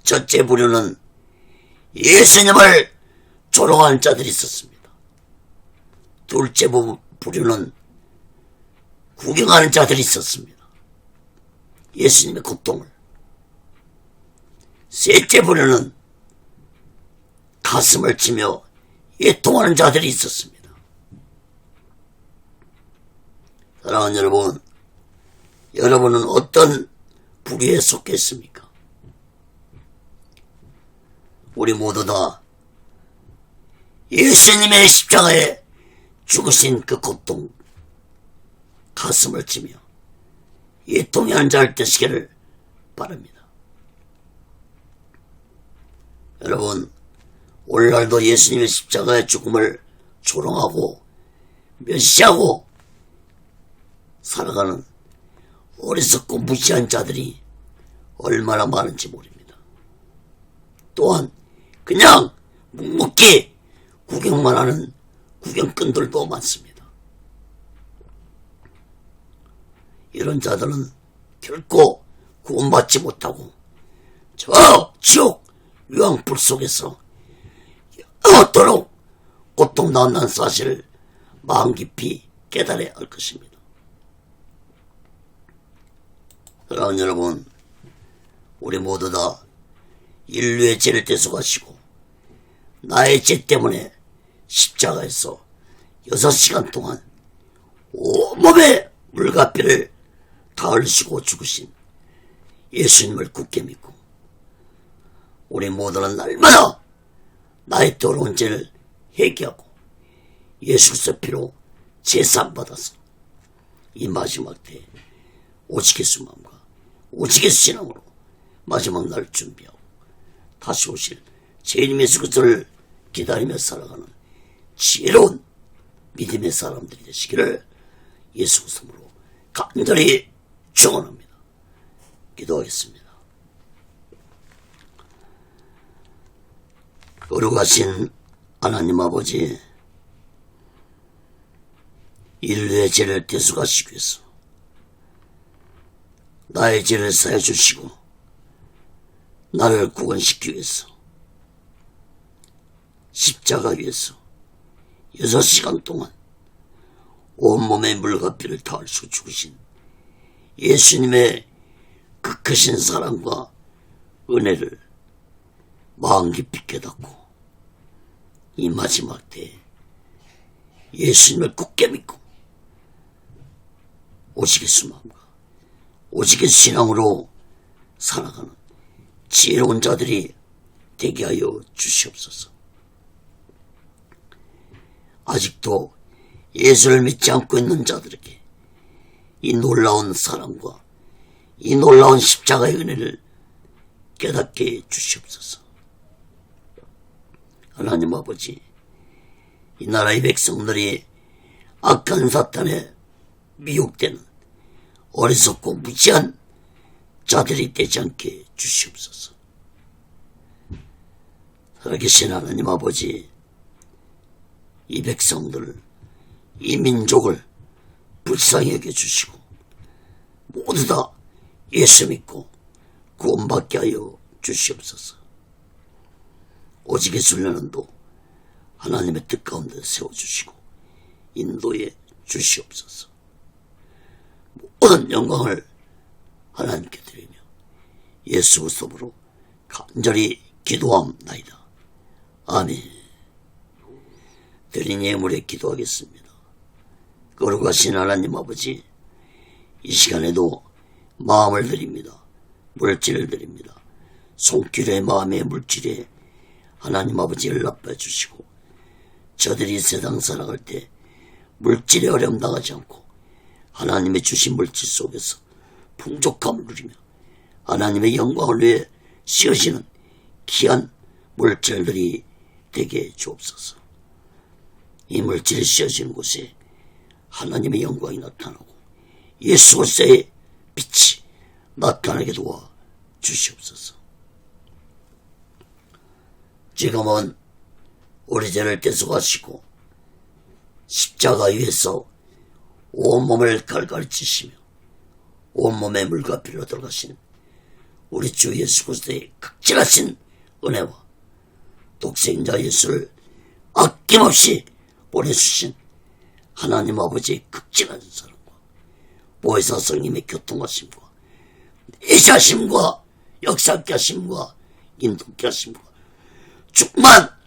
첫째 부류는 예수님을 조롱하는 자들이 있었습니다. 둘째 부류는 구경하는 자들이 있었습니다. 예수님의 고통을. 셋째 부류는 가슴을 치며 애통하는 자들이 있었습니다. 사랑하는 여러분, 여러분은 어떤 부류에 속해 있습니까? 우리 모두 다 예수님의 십자가에 죽으신 그 고통, 가슴을 치며 애통하는 자를 되시기를 바랍니다. 여러분, 오늘날도 예수님의 십자가의 죽음을 조롱하고 멸시하고 살아가는 어리석고 무시한 자들이 얼마나 많은지 모릅니다. 또한 그냥 묵묵히 구경만 하는 구경꾼들도 많습니다. 이런 자들은 결코 구원받지 못하고 저 지옥 유황불 속에서 영원토록 고통당한다는 사실을 마음 깊이 깨달아야 할 것입니다. 사랑하는 여러분, 우리 모두 다 인류의 죄를 대속하시고 나의 죄 때문에 십자가에서 6시간 동안 온몸에 물가피를 다 흘리시고 죽으신 예수님을 굳게 믿고 우리 모두는 날마다 나의 더러운 죄를 회개하고 예수 그리스도 피로 제사함 받아서 이 마지막 때에 오직의 수마음과 오직의 신앙으로 마지막 날 준비하고 다시 오실 주님 예수 그리스도를 기다리며 살아가는 지혜로운 믿음의 사람들이 되시기를 예수 그리스도로 간절히 축원합니다. 기도하겠습니다. 거룩하신 하나님 아버지, 인류의 죄를 대속하시기 위해서 나의 죄를 사해 주시고 나를 구원시키기 위해서 십자가 위에서 6시간 동안 온몸에 물과 피를 다 흘리시고 죽으신 예수님의 그 크신 사랑과 은혜를 마음 깊이 깨닫고 이 마지막 때에 예수님을 굳게 믿고 오직의 수마음과 오직의 신앙으로 살아가는 지혜로운 자들이 되게 하여 주시옵소서. 아직도 예수를 믿지 않고 있는 자들에게 이 놀라운 사랑과 이 놀라운 십자가의 은혜를 깨닫게 해 주시옵소서. 하나님 아버지, 이 나라의 백성들이 악한 사탄에 미혹되는 어리석고 무지한 자들이 되지 않게 주시옵소서. 살아계신 하나님 아버지, 이 백성들을, 이 민족을 불쌍히 여겨주시고 모두 다 예수 믿고 구원받게 하여 주시옵소서. 오직의 순례는도 하나님의 뜻 가운데 세워주시고 인도해 주시옵소서. 모든 영광을 하나님께 드리며 예수 그리스도로 간절히 기도함나이다. 아멘. 드린 예물에 기도하겠습니다. 거룩하신 하나님 아버지, 이 시간에도 마음을 드립니다. 물질을 드립니다. 손길의 마음의 물질에 하나님 아버지 연락해 주시고 저들이 세상 살아갈 때 물질에 어려움당하지 않고 하나님의 주신 물질 속에서 풍족함을 누리며 하나님의 영광을 위해 씌어지는 귀한 물질들이 되게 주옵소서. 이 물질이 씌어지는 곳에 하나님의 영광이 나타나고 예수 그리스도의 빛이 나타나게 도와 주시옵소서. 지금은 우리 죄를 대속하시고 십자가 위에서 온몸을 갈갈이 찌시며 온몸에 물과 피로 들어가신 우리 주 예수 그리스도의 극진하신 은혜와 독생자 예수를 아낌없이 보내주신 하나님 아버지의 극진한 사랑과 보혜사 성님의 교통하심과 내자심과 역사케 하심과 인도케 하심과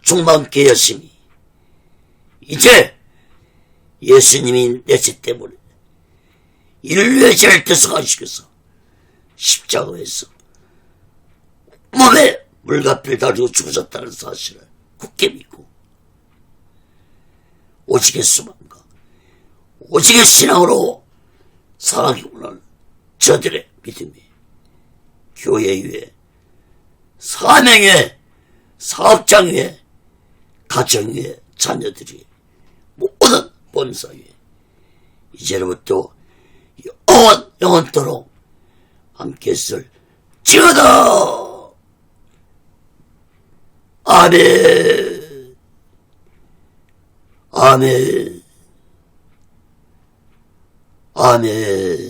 충만케 하심이 이제 예수님이 내세 때문에 인류의 죄를 대속하시고서 십자가에서 몸에 물과 피를 달고 죽으셨다는 사실을 굳게 믿고 오직의 수만과 오직의 신앙으로 살아가기 원하는 저들의 믿음이 교회 위에 사명 위에 사업장 위에 가정 위에 자녀들이 모든 본사 위에 이제로부터 영원토록 함께 있을 지어다. 아멘. 아멘. 아멘.